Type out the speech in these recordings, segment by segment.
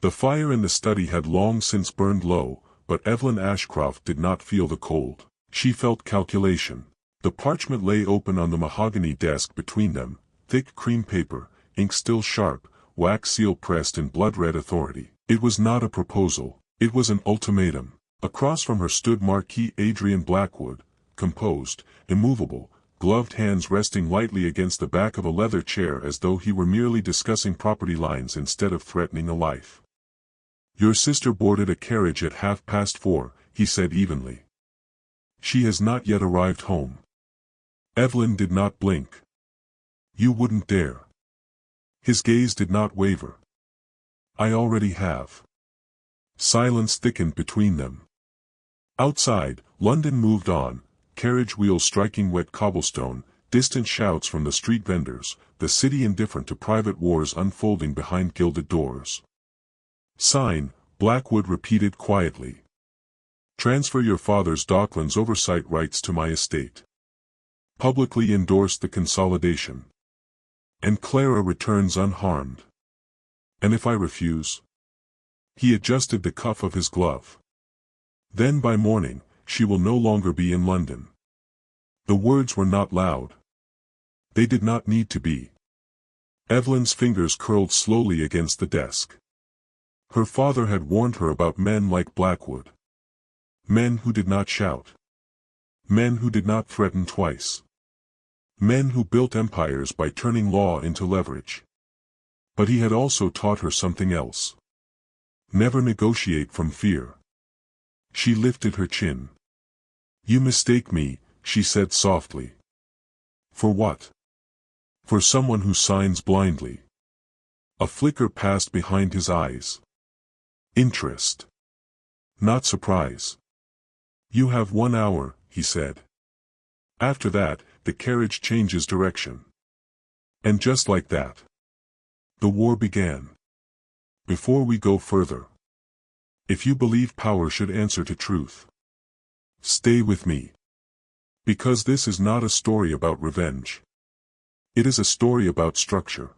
The fire in the study had long since burned low, but Eveline Ashcroft did not feel the cold. She felt calculation. The parchment lay open on the mahogany desk between them, thick cream paper, ink still sharp, wax seal pressed in blood-red authority. It was not a proposal, it was an ultimatum. Across from her stood Marquis Adrian Blackwood, composed, immovable, gloved hands resting lightly against the back of a leather chair as though he were merely discussing property lines instead of threatening a life. "Your sister boarded a carriage at 4:30, he said evenly. "She has not yet arrived home." Eveline did not blink. "You wouldn't dare." His gaze did not waver. "I already have." Silence thickened between them. Outside, London moved on, carriage wheels striking wet cobblestone, distant shouts from the street vendors, the city indifferent to private wars unfolding behind gilded doors. "Sign," Blackwood repeated quietly. "Transfer your father's Docklands oversight rights to my estate." Publicly endorse the consolidation. "And Clara returns unharmed." "And if I refuse?" He adjusted the cuff of his glove. "Then by morning, she will no longer be in London." The words were not loud. They did not need to be. Eveline's fingers curled slowly against the desk. Her father had warned her about men like Blackwood. Men who did not shout. Men who did not threaten twice. Men who built empires by turning law into leverage. But he had also taught her something else. Never negotiate from fear. She lifted her chin. "You mistake me," she said softly. "For what?" "For someone who signs blindly." A flicker passed behind his eyes. Interest. Not surprise. "You have 1 hour," he said. "After that, the carriage changes direction." And just like that, the war began. "Before we go further, if you believe power should answer to truth, stay with me. Because this is not a story about revenge. It is a story about structure.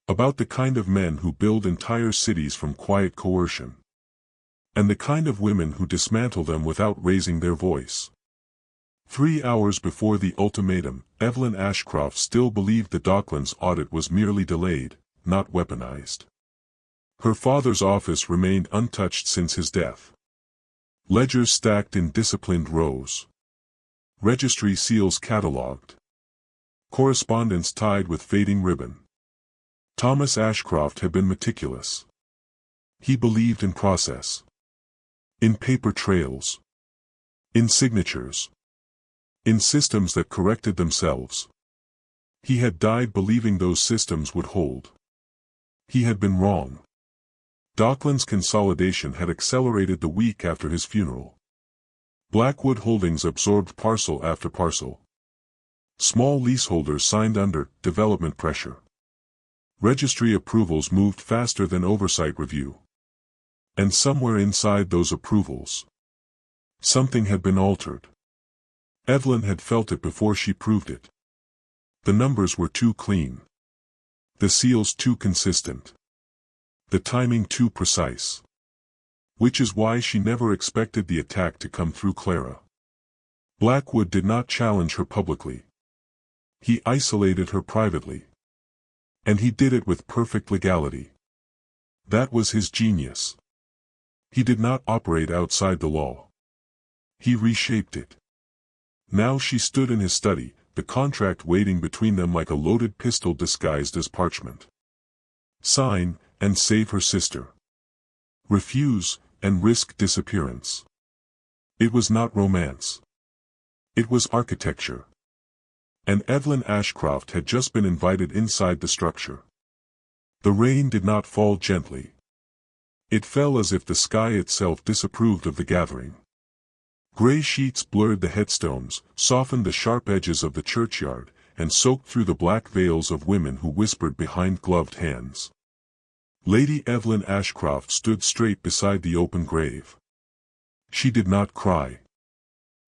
About the kind of men who build entire cities from quiet coercion. And the kind of women who dismantle them without raising their voice." 3 hours before the ultimatum, Eveline Ashcroft still believed the Docklands audit was merely delayed, not weaponized. Her father's office remained untouched since his death. Ledgers stacked in disciplined rows. Registry seals catalogued. Correspondence tied with fading ribbon. Thomas Ashcroft had been meticulous. He believed in process. In paper trails. In signatures. In systems that corrected themselves. He had died believing those systems would hold. He had been wrong. Docklands consolidation had accelerated the week after his funeral. Blackwood Holdings absorbed parcel after parcel. Small leaseholders signed under development pressure. Registry approvals moved faster than oversight review. And somewhere inside those approvals, something had been altered. Eveline had felt it before she proved it. The numbers were too clean. The seals too consistent. The timing too precise. Which is why she never expected the attack to come through Clara. Blackwood did not challenge her publicly. He isolated her privately. And he did it with perfect legality. That was his genius. He did not operate outside the law. He reshaped it. Now she stood in his study, the contract waiting between them like a loaded pistol disguised as parchment. Sign, and save her sister. Refuse, and risk disappearance. It was not romance. It was architecture. And Eveline Ashcroft had just been invited inside the structure. The rain did not fall gently. It fell as if the sky itself disapproved of the gathering. Gray sheets blurred the headstones, softened the sharp edges of the churchyard, and soaked through the black veils of women who whispered behind gloved hands. Lady Eveline Ashcroft stood straight beside the open grave. She did not cry.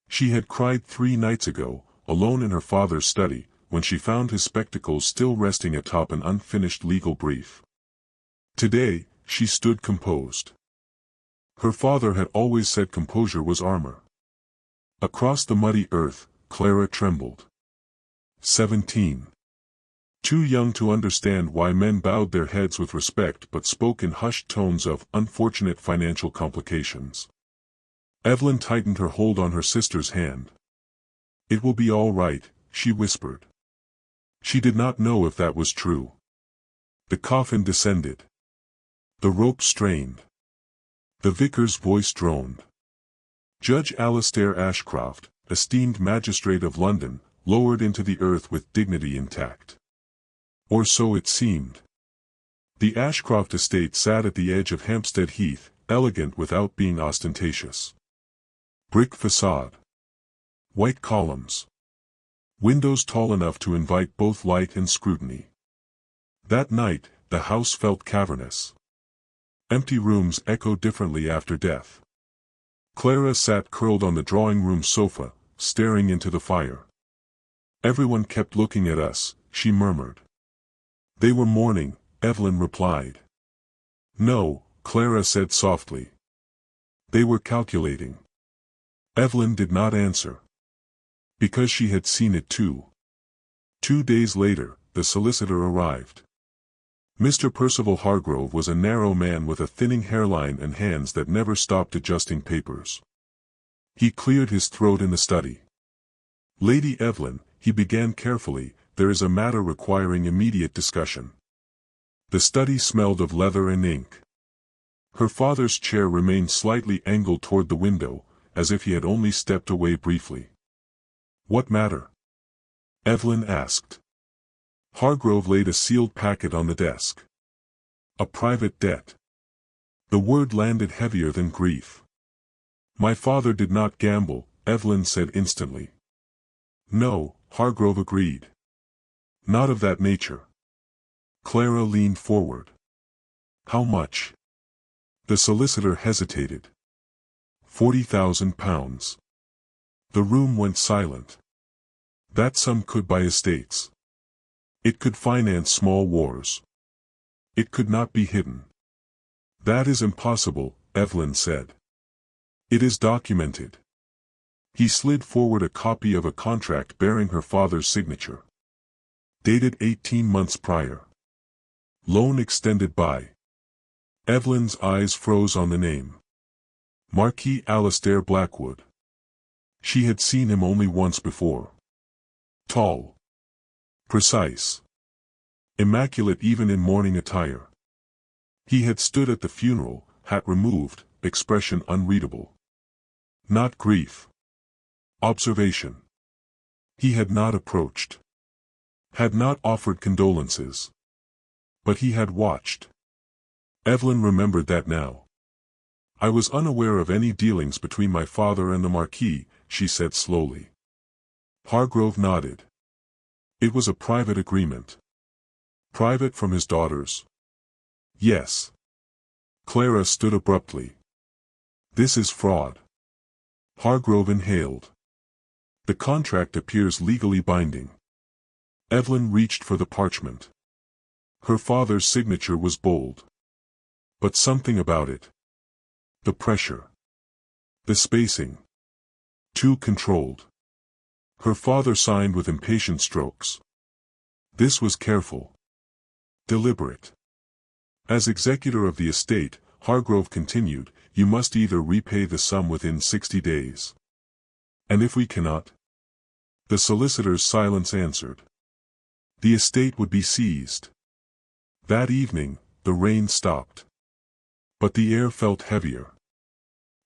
She had cried 3 nights ago, alone in her father's study, when she found his spectacles still resting atop an unfinished legal brief. Today, she stood composed. Her father had always said composure was armor. Across the muddy earth, Clara trembled. 17. Too young to understand why men bowed their heads with respect but spoke in hushed tones of unfortunate financial complications. Eveline tightened her hold on her sister's hand. "It will be all right," she whispered. She did not know if that was true. The coffin descended. The rope strained. The vicar's voice droned. Judge Alastair Ashcroft, esteemed magistrate of London, lowered into the earth with dignity intact. Or so it seemed. The Ashcroft estate sat at the edge of Hampstead Heath, elegant without being ostentatious. Brick facade. White columns. Windows tall enough to invite both light and scrutiny. That night, the house felt cavernous. Empty rooms echo differently after death. Clara sat curled on the drawing-room sofa, staring into the fire. "Everyone kept looking at us," she murmured. "They were mourning," Eveline replied. "No," Clara said softly. "They were calculating." Eveline did not answer. Because she had seen it too. 2 days later, the solicitor arrived. Mr. Percival Hargrove was a narrow man with a thinning hairline and hands that never stopped adjusting papers. He cleared his throat in the study. "Lady Eveline," he began carefully, "there is a matter requiring immediate discussion." The study smelled of leather and ink. Her father's chair remained slightly angled toward the window, as if he had only stepped away briefly. "What matter?" Eveline asked. Hargrove laid a sealed packet on the desk. "A private debt." The word landed heavier than grief. "My father did not gamble," Eveline said instantly. "No," Hargrove agreed. "Not of that nature." Clara leaned forward. "How much?" The solicitor hesitated. £40,000. The room went silent. That sum could buy estates. It could finance small wars. It could not be hidden. "That is impossible," Eveline said. "It is documented." He slid forward a copy of a contract bearing her father's signature. Dated 18 months prior. Loan extended by. Eveline's eyes froze on the name. Marquis Alastair Blackwood. She had seen him only once before. Tall. Precise. Immaculate even in mourning attire. He had stood at the funeral, hat removed, expression unreadable. Not grief. Observation. He had not approached. Had not offered condolences. But he had watched. Eveline remembered that now. "I was unaware of any dealings between my father and the Marquis," she said slowly. Hargrove nodded. "It was a private agreement." "Private from his daughters?" "Yes." Clara stood abruptly. "This is fraud." Hargrove inhaled. "The contract appears legally binding." Eveline reached for the parchment. Her father's signature was bold. But something about it. The pressure. The spacing. Too controlled. Her father signed with impatient strokes. This was careful. Deliberate. As executor of the estate, Hargrove continued, "You must either repay the sum within 60 days. And if we cannot?" The solicitor's silence answered. The estate would be seized. That evening, the rain stopped. But the air felt heavier.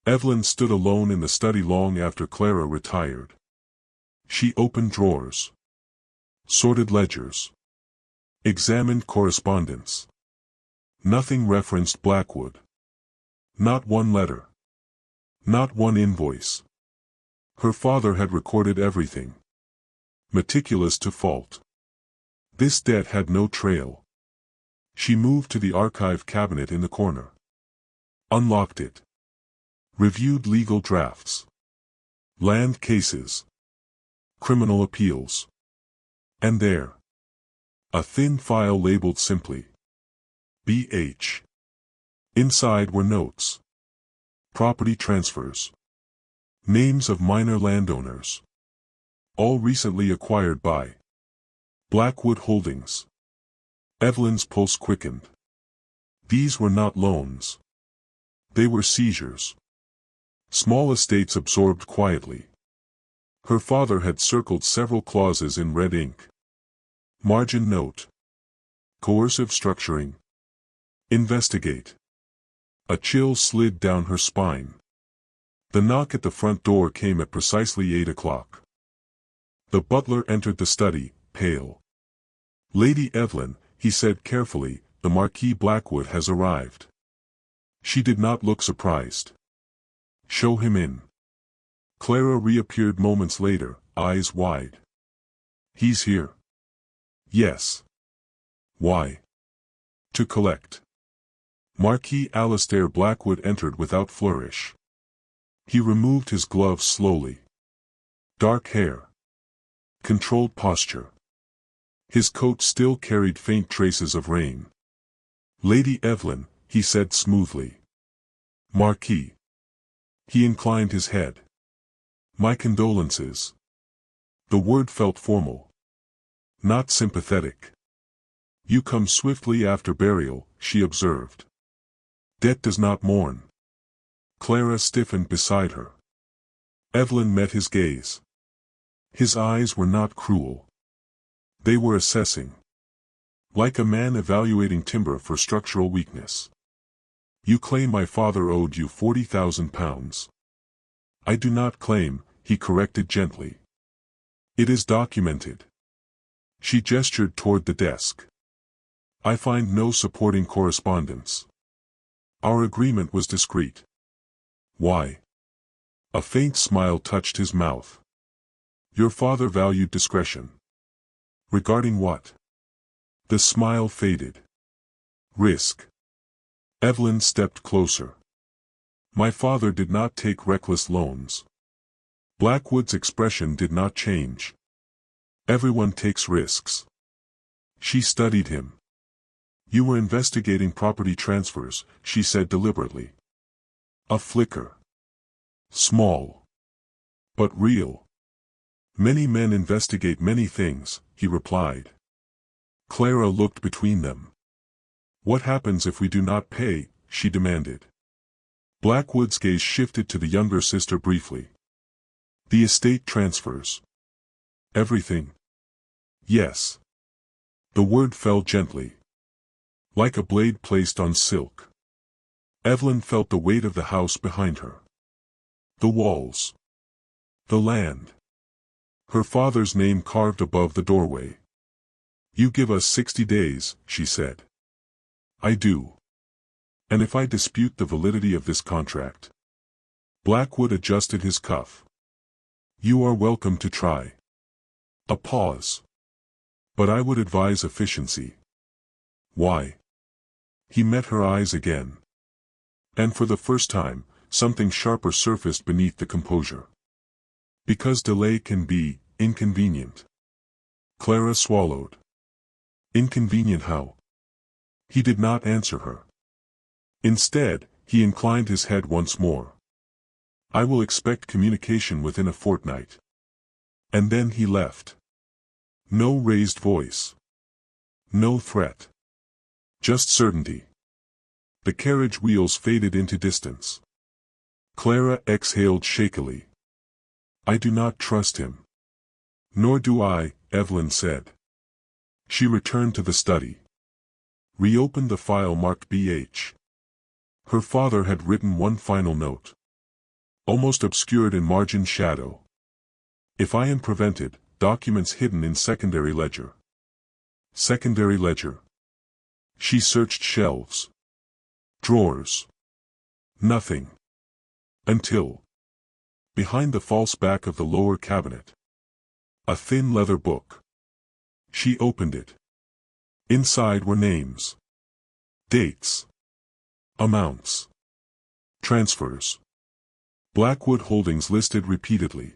Eveline stood alone in the study long after Clara retired. She opened drawers. Sorted ledgers. Examined correspondence. Nothing referenced Blackwood. Not one letter. Not one invoice. Her father had recorded everything. Meticulous to fault. This debt had no trail. She moved to the archive cabinet in the corner. Unlocked it. Reviewed legal drafts. Land cases. Criminal appeals. And there. A thin file labeled simply. B.H. Inside were notes. Property transfers. Names of minor landowners. All recently acquired by Blackwood Holdings. Eveline's pulse quickened. These were not loans. They were seizures. Small estates absorbed quietly. Her father had circled several clauses in red ink. Margin note. Coercive structuring. Investigate. A chill slid down her spine. The knock at the front door came at precisely 8 o'clock. The butler entered the study, pale. "Lady Eveline," he said carefully, "the Marquis Blackwood has arrived." She did not look surprised. "Show him in." Clara reappeared moments later, eyes wide. "He's here." "Yes." "Why?" "To collect." Marquis Alistair Blackwood entered without flourish. He removed his gloves slowly. Dark hair. Controlled posture. His coat still carried faint traces of rain. "Lady Eveline," he said smoothly. "Marquis." He inclined his head. "My condolences." The word felt formal. Not sympathetic. "You come swiftly after burial," she observed. "Death does not mourn." Clara stiffened beside her. Eveline met his gaze. His eyes were not cruel. They were assessing. Like a man evaluating timber for structural weakness. "You claim my father owed you £40,000. "I do not claim," he corrected gently. "It is documented." She gestured toward the desk. "I find no supporting correspondence. Our agreement was discreet." "Why?" A faint smile touched his mouth. "Your father valued discretion." "Regarding what?" The smile faded. "Risk." Eveline stepped closer. "My father did not take reckless loans." Blackwood's expression did not change. "Everyone takes risks." She studied him. "You were investigating property transfers," she said deliberately. A flicker. "Small. But real." "Many men investigate many things," he replied. Clara looked between them. "What happens if we do not pay?" she demanded. Blackwood's gaze shifted to the younger sister briefly. "The estate transfers." "Everything?" "Yes." The word fell gently. Like a blade placed on silk. Eveline felt the weight of the house behind her. The walls. The land. Her father's name carved above the doorway. "You give us 60 days, she said. "I do." "And if I dispute the validity of this contract?" Blackwood adjusted his cuff. "You are welcome to try." A pause. "But I would advise efficiency." "Why?" He met her eyes again. And for the first time, something sharper surfaced beneath the composure. "Because delay can be inconvenient." Clara swallowed. "Inconvenient how?" He did not answer her. Instead, he inclined his head once more. "I will expect communication within a fortnight." And then he left. No raised voice. No threat. Just certainty. The carriage wheels faded into distance. Clara exhaled shakily. "I do not trust him." "Nor do I," Eveline said. She returned to the study. Reopened the file marked BH. Her father had written one final note. Almost obscured in margin shadow. "If I am prevented, documents hidden in secondary ledger." Secondary ledger. She searched shelves. Drawers. Nothing. Until. Behind the false back of the lower cabinet. A thin leather book. She opened it. Inside were names. Dates. Amounts. Transfers. Blackwood Holdings listed repeatedly.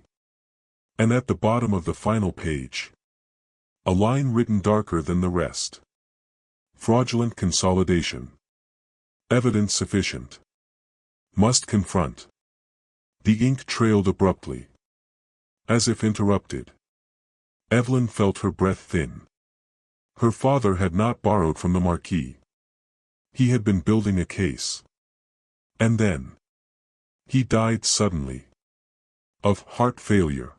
And at the bottom of the final page. A line written darker than the rest. Fraudulent consolidation. Evidence sufficient. Must confront. The ink trailed abruptly. As if interrupted. Eveline felt her breath thin. Her father had not borrowed from the Marquis. He had been building a case. And then. He died suddenly. Of heart failure.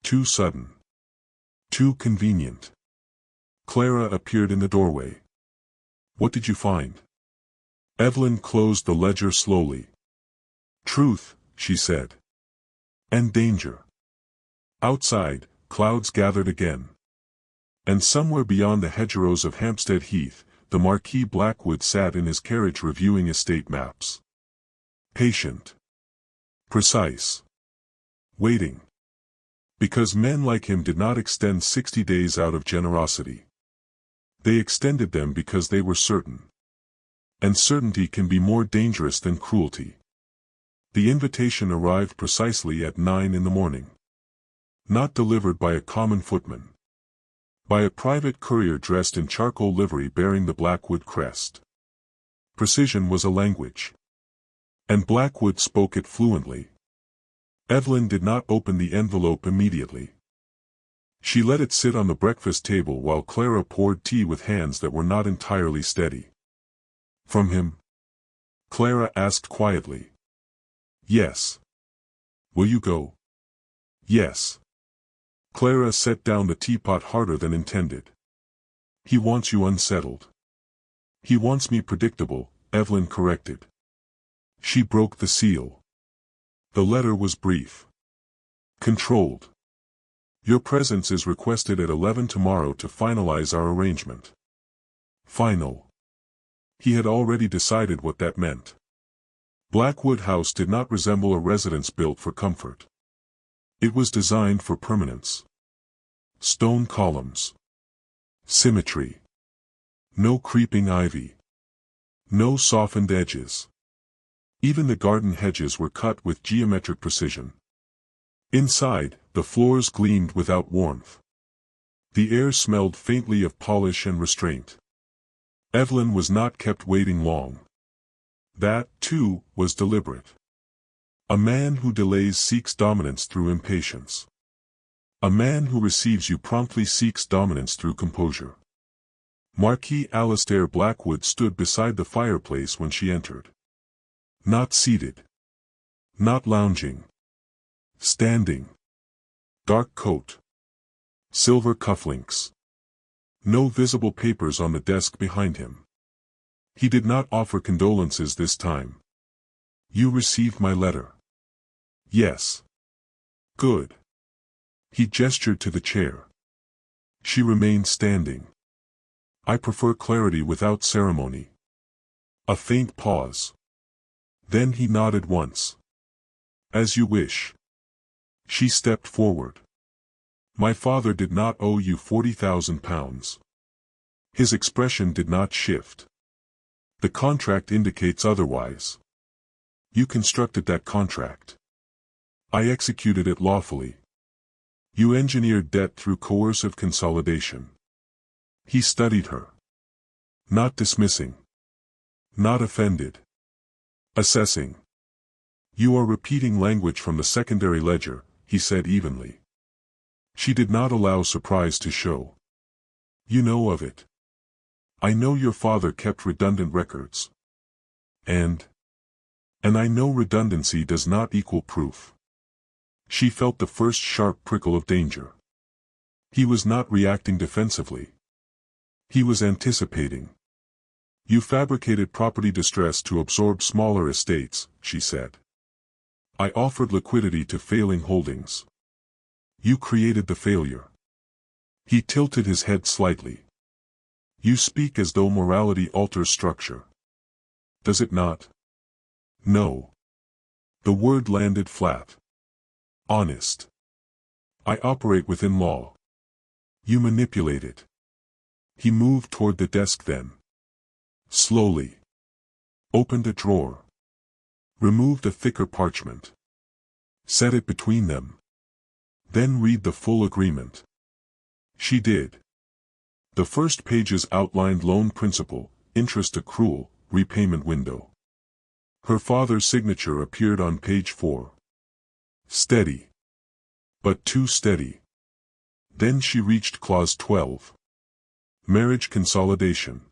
Too sudden. Too convenient. Clara appeared in the doorway. What did you find? Eveline closed the ledger slowly. Truth, she said. And danger. Outside, clouds gathered again. And somewhere beyond the hedgerows of Hampstead Heath, the Marquis Blackwood sat in his carriage reviewing estate maps. Patient. Precise. Waiting. Because men like him did not extend 60 days out of generosity. They extended them because they were certain. And certainty can be more dangerous than cruelty. The invitation arrived precisely at 9 in the morning. Not delivered by a common footman. By a private courier dressed in charcoal livery bearing the Blackwood crest. Precision was a language. And Blackwood spoke it fluently. Eveline did not open the envelope immediately. She let it sit on the breakfast table while Clara poured tea with hands that were not entirely steady. From him? Clara asked quietly. Yes. Will you go? Yes. Clara set down the teapot harder than intended. He wants you unsettled. He wants me predictable, Eveline corrected. She broke the seal. The letter was brief. Controlled. Your presence is requested at 11 tomorrow to finalize our arrangement. Final. He had already decided what that meant. Blackwood House did not resemble a residence built for comfort. It was designed for permanence. Stone columns. Symmetry. No creeping ivy. No softened edges. Even the garden hedges were cut with geometric precision. Inside, the floors gleamed without warmth. The air smelled faintly of polish and restraint. Eveline was not kept waiting long. That, too, was deliberate. A man who delays seeks dominance through impatience. A man who receives you promptly seeks dominance through composure. Marquis Alistair Blackwood stood beside the fireplace when she entered. Not seated. Not lounging. Standing. Dark coat. Silver cufflinks. No visible papers on the desk behind him. He did not offer condolences this time. You received my letter. Yes. Good. He gestured to the chair. She remained standing. I prefer clarity without ceremony. A faint pause. Then he nodded once. As you wish. She stepped forward. My father did not owe you £40,000. His expression did not shift. The contract indicates otherwise. You constructed that contract. I executed it lawfully. You engineered debt through coercive consolidation. He studied her. Not dismissing. Not offended. Assessing. You are repeating language from the secondary ledger, he said evenly. She did not allow surprise to show. You know of it. I know your father kept redundant records. And I know redundancy does not equal proof. She felt the first sharp prickle of danger. He was not reacting defensively. He was anticipating. You fabricated property distress to absorb smaller estates, she said. I offered liquidity to failing holdings. You created the failure. He tilted his head slightly. You speak as though morality alters structure. Does it not? No. The word landed flat. Honest. I operate within law. You manipulate it. He moved toward the desk then. Slowly. Opened a drawer. Removed a thicker parchment. Set it between them. Then read the full agreement. She did. The first pages outlined loan principal, interest accrual, repayment window. Her father's signature appeared on page 4. Steady. But too steady. Then she reached clause 12. Marriage consolidation.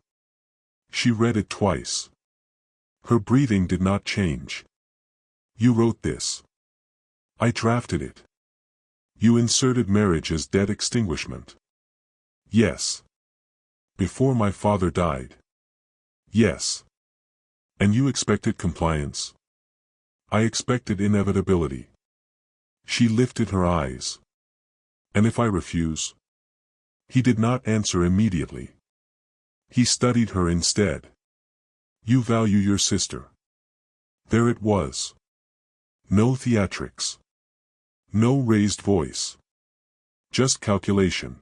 She read it twice. Her breathing did not change. You wrote this. I drafted it. You inserted marriage as debt extinguishment. Yes. Before my father died. Yes. And you expected compliance. I expected inevitability. She lifted her eyes. And if I refuse? He did not answer immediately. He studied her instead. You value your sister. There it was. No theatrics. No raised voice. Just calculation.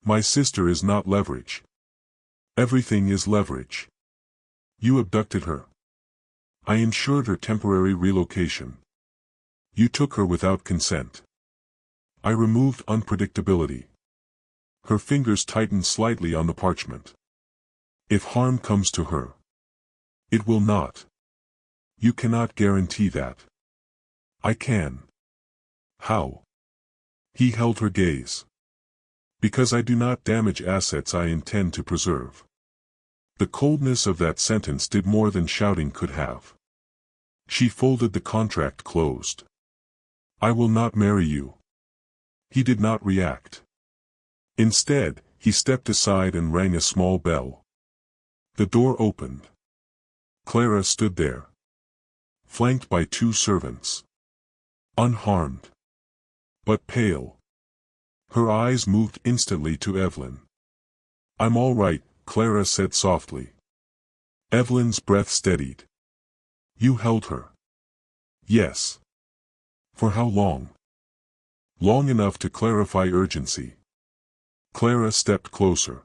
My sister is not leverage. Everything is leverage. You abducted her. I ensured her temporary relocation. You took her without consent. I removed unpredictability. Her fingers tightened slightly on the parchment. If harm comes to her. It will not. You cannot guarantee that. I can. How? He held her gaze. Because I do not damage assets I intend to preserve. The coldness of that sentence did more than shouting could have. She folded the contract closed. I will not marry you. He did not react. Instead, he stepped aside and rang a small bell. The door opened. Clara stood there. Flanked by 2 servants. Unharmed. But pale. Her eyes moved instantly to Eveline. I'm all right, Clara said softly. Eveline's breath steadied. You held her. Yes. For how long? Long enough to clarify urgency. Clara stepped closer.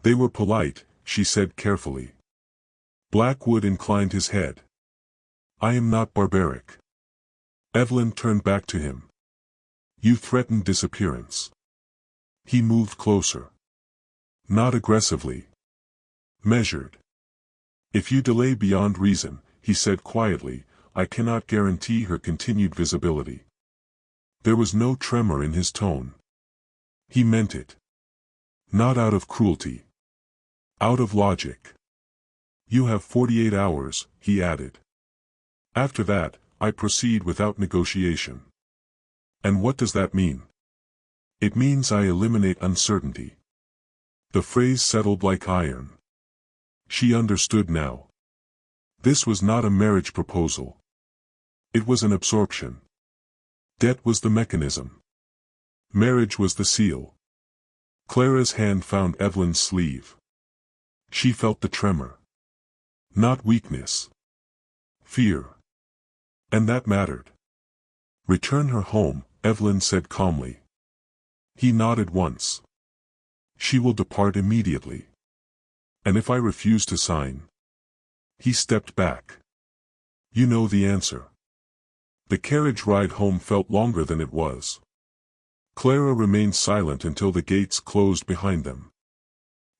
They were polite, she said carefully. Blackwood inclined his head. I am not barbaric. Eveline turned back to him. You threatened disappearance. He moved closer. Not aggressively. Measured. If you delay beyond reason, he said quietly, I cannot guarantee her continued visibility. There was no tremor in his tone. He meant it. Not out of cruelty. Out of logic. You have 48 hours, he added. After that, I proceed without negotiation. And what does that mean? It means I eliminate uncertainty. The phrase settled like iron. She understood now. This was not a marriage proposal. It was an absorption. Debt was the mechanism. Marriage was the seal. Clara's hand found Eveline's sleeve. She felt the tremor. Not weakness. Fear. And that mattered. Return her home, Eveline said calmly. He nodded once. She will depart immediately. And if I refuse to sign? He stepped back. You know the answer. The carriage ride home felt longer than it was. Clara remained silent until the gates closed behind them.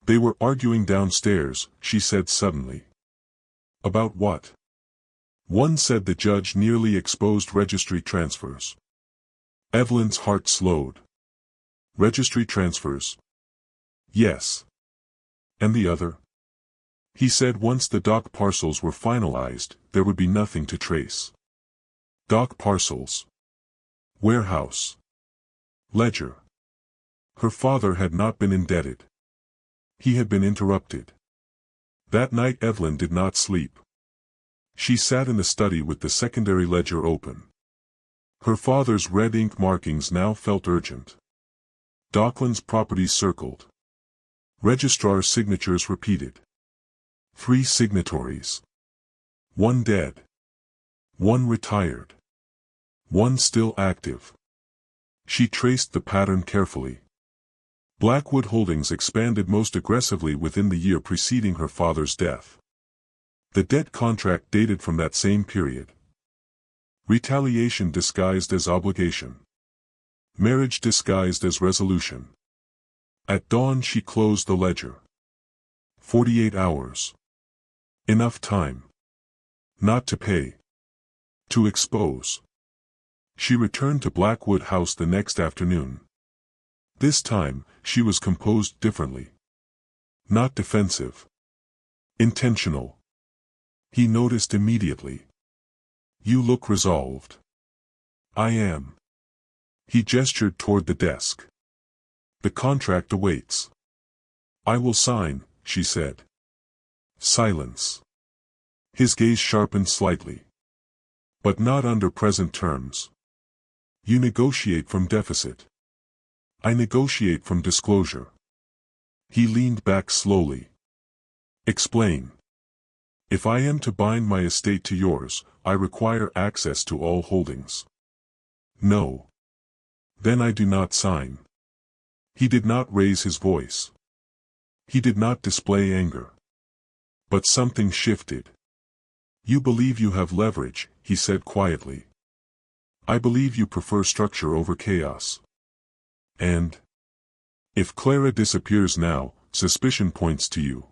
They were arguing downstairs, she said suddenly. About what? One said the judge nearly exposed registry transfers. Eveline's heart slowed. Registry transfers? Yes. And the other? He said once the dock parcels were finalized, there would be nothing to trace. Dock parcels. Warehouse. Ledger. Her father had not been indebted. He had been interrupted. That night Eveline did not sleep. She sat in the study with the secondary ledger open. Her father's red ink markings now felt urgent. Docklands properties circled. Registrar's signatures repeated. 3 signatories. 1 dead. 1 retired. 1 still active. She traced the pattern carefully. Blackwood Holdings expanded most aggressively within the year preceding her father's death. The debt contract dated from that same period. Retaliation disguised as obligation. Marriage disguised as resolution. At dawn she closed the ledger. 48 hours. Enough time. Not to pay. To expose. She returned to Blackwood House the next afternoon. This time, she was composed differently. Not defensive. Intentional. He noticed immediately. You look resolved. I am. He gestured toward the desk. The contract awaits. I will sign, she said. Silence. His gaze sharpened slightly. But not under present terms. You negotiate from deficit. I negotiate from disclosure. He leaned back slowly. Explain. If I am to bind my estate to yours, I require access to all holdings. No. Then I do not sign. He did not raise his voice. He did not display anger. But something shifted. You believe you have leverage, he said quietly. I believe you prefer structure over chaos. And? If Clara disappears now, suspicion points to you.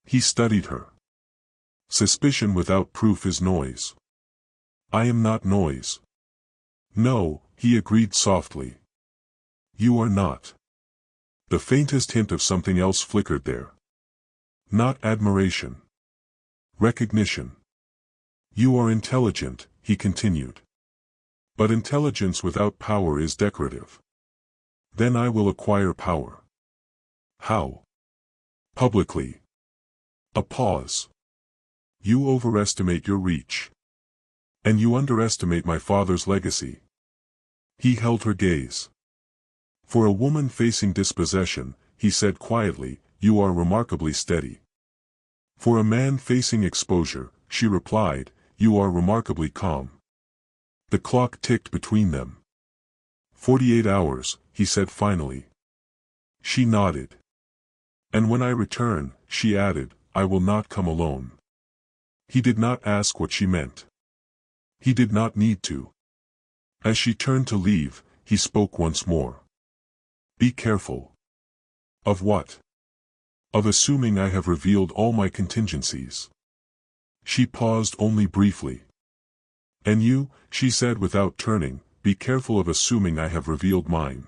He studied her. Suspicion without proof is noise. I am not noise. No, he agreed softly. You are not. The faintest hint of something else flickered there. Not admiration. Recognition. You are intelligent, he continued. But intelligence without power is decorative. Then I will acquire power. How? Publicly. A pause. You overestimate your reach. And you underestimate my father's legacy. He held her gaze. For a woman facing dispossession, he said quietly, you are remarkably steady. For a man facing exposure, she replied, you are remarkably calm. The clock ticked between them. 48 hours, he said finally. She nodded. And when I return, she added, I will not come alone. He did not ask what she meant. He did not need to. As she turned to leave, he spoke once more. Be careful. Of what? Of assuming I have revealed all my contingencies. She paused only briefly. And you, she said without turning, be careful of assuming I have revealed mine.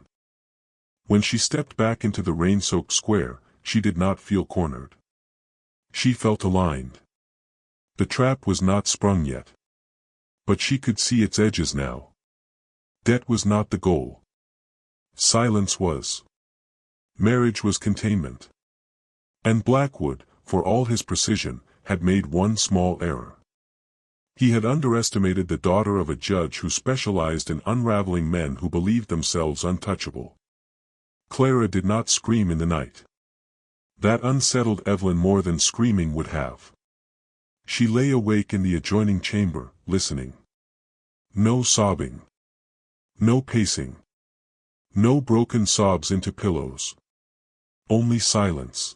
When she stepped back into the rain-soaked square, she did not feel cornered. She felt aligned. The trap was not sprung yet. But she could see its edges now. Debt was not the goal. Silence was. Marriage was containment. And Blackwood, for all his precision, had made one small error. He had underestimated the daughter of a judge who specialized in unraveling men who believed themselves untouchable. Clara did not scream in the night. That unsettled Eveline more than screaming would have. She lay awake in the adjoining chamber, listening. No sobbing. No pacing. No broken sobs into pillows. Only silence.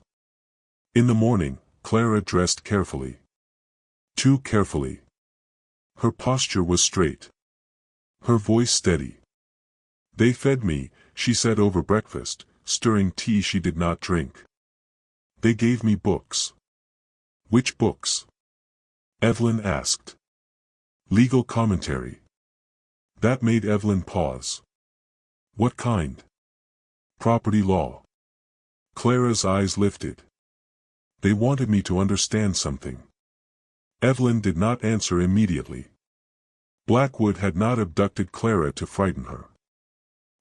In the morning, Clara dressed carefully. Too carefully. Her posture was straight. Her voice steady. They fed me, she said over breakfast, stirring tea she did not drink. They gave me books. Which books? Eveline asked. Legal commentary. That made Eveline pause. What kind? Property law. Clara's eyes lifted. They wanted me to understand something. Eveline did not answer immediately. Blackwood had not abducted Clara to frighten her.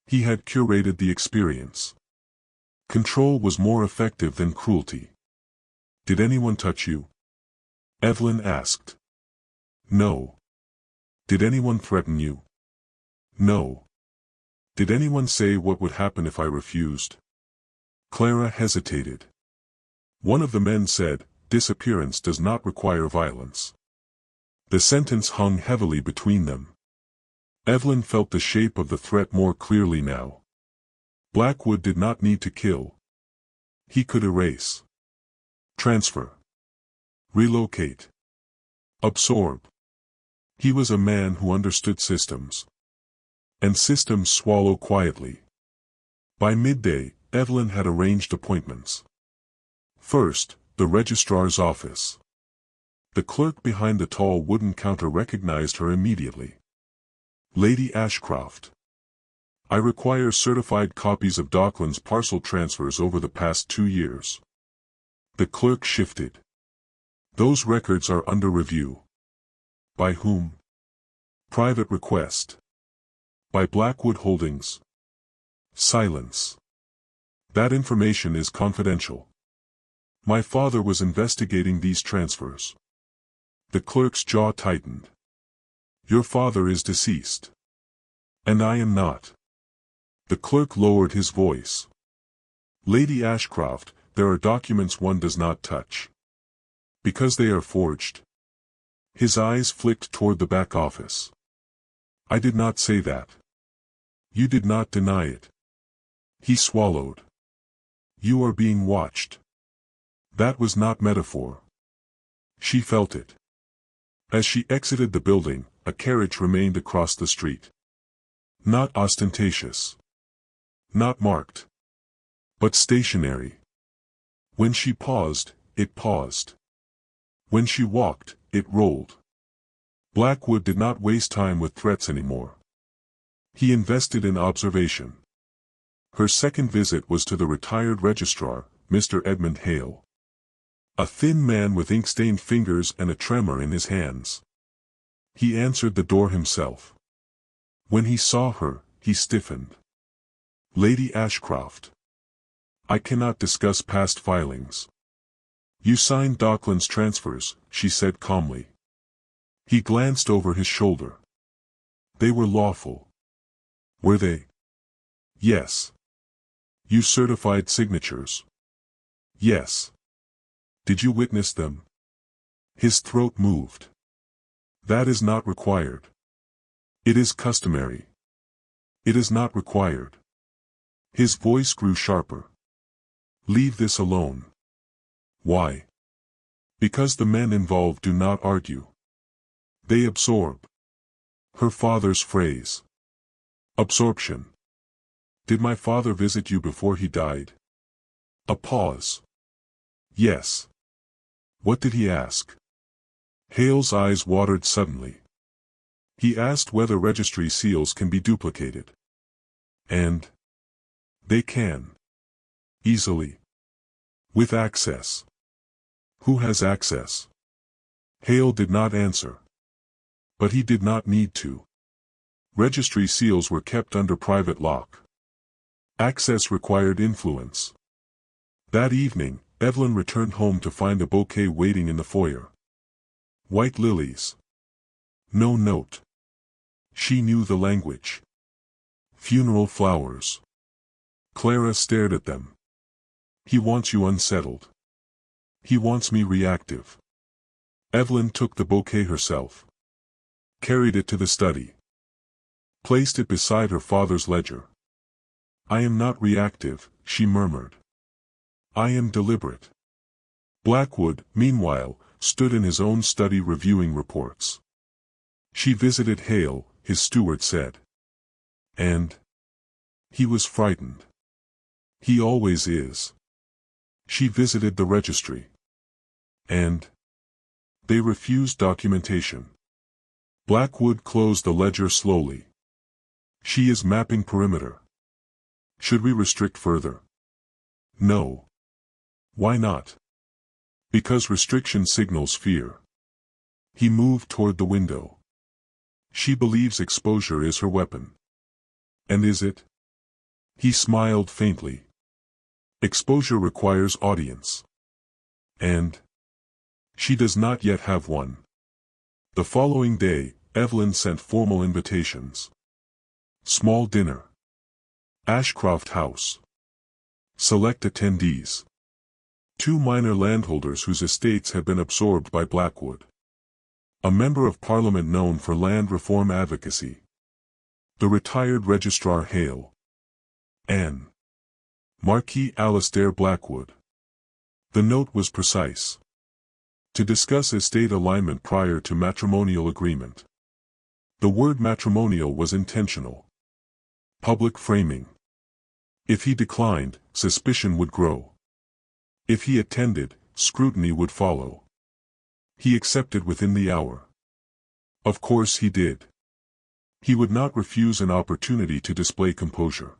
He had curated the experience. Control was more effective than cruelty. Did anyone touch you? Eveline asked. No. Did anyone threaten you? No. Did anyone say what would happen if I refused? Clara hesitated. One of the men said, disappearance does not require violence. The sentence hung heavily between them. Eveline felt the shape of the threat more clearly now. Blackwood did not need to kill. He could erase. Transfer. Relocate. Absorb. He was a man who understood systems. And systems swallow quietly. By midday, Eveline had arranged appointments. First, the registrar's office. The clerk behind the tall wooden counter recognized her immediately. Lady Ashcroft. I require certified copies of Docklands parcel transfers over the past 2 years. The clerk shifted. Those records are under review. By whom? Private request. By Blackwood Holdings. Silence. That information is confidential. My father was investigating these transfers. The clerk's jaw tightened. Your father is deceased. And I am not. The clerk lowered his voice. Lady Ashcroft, there are documents one does not touch. Because they are forged. His eyes flicked toward the back office. I did not say that. You did not deny it. He swallowed. You are being watched. That was not metaphor. She felt it. As she exited the building, a carriage remained across the street. Not ostentatious. Not marked. But stationary. When she paused, it paused. When she walked, it rolled. Blackwood did not waste time with threats anymore. He invested in observation. Her second visit was to the retired registrar, Mr. Edmund Hale. A thin man with ink-stained fingers and a tremor in his hands. He answered the door himself. When he saw her, he stiffened. Lady Ashcroft. I cannot discuss past filings. You signed Docklands transfers, she said calmly. He glanced over his shoulder. They were lawful. Were they? Yes. You certified signatures. Yes. Did you witness them? His throat moved. That is not required. It is customary. It is not required. His voice grew sharper. Leave this alone. Why? Because the men involved do not argue. They absorb. Her father's phrase. Absorption. Did my father visit you before he died? A pause. Yes. What did he ask? Hale's eyes watered suddenly. He asked whether registry seals can be duplicated. And? They can. Easily. With access. Who has access? Hale did not answer. But he did not need to. Registry seals were kept under private lock. Access required influence. That evening, Eveline returned home to find a bouquet waiting in the foyer. White lilies. No note. She knew the language. Funeral flowers. Clara stared at them. He wants you unsettled. He wants me reactive. Eveline took the bouquet herself. Carried it to the study. Placed it beside her father's ledger. I am not reactive, she murmured. I am deliberate. Blackwood, meanwhile, stood in his own study reviewing reports. She visited Hale, his steward said. And? He was frightened. He always is. She visited the registry. And? They refused documentation. Blackwood closed the ledger slowly. She is mapping perimeter. Should we restrict further? No. Why not? Because restriction signals fear. He moved toward the window. She believes exposure is her weapon. And is it? He smiled faintly. Exposure requires audience. And? She does not yet have one. The following day, Eveline sent formal invitations. Small dinner. Ashcroft House. Select attendees. 2 minor landholders whose estates had been absorbed by Blackwood. A member of Parliament known for land reform advocacy. The retired registrar Hale. Anne. Marquis Alastair Blackwood. The note was precise. To discuss estate alignment prior to matrimonial agreement. The word matrimonial was intentional. Public framing. If he declined, suspicion would grow. If he attended, scrutiny would follow. He accepted within the hour. Of course he did. He would not refuse an opportunity to display composure.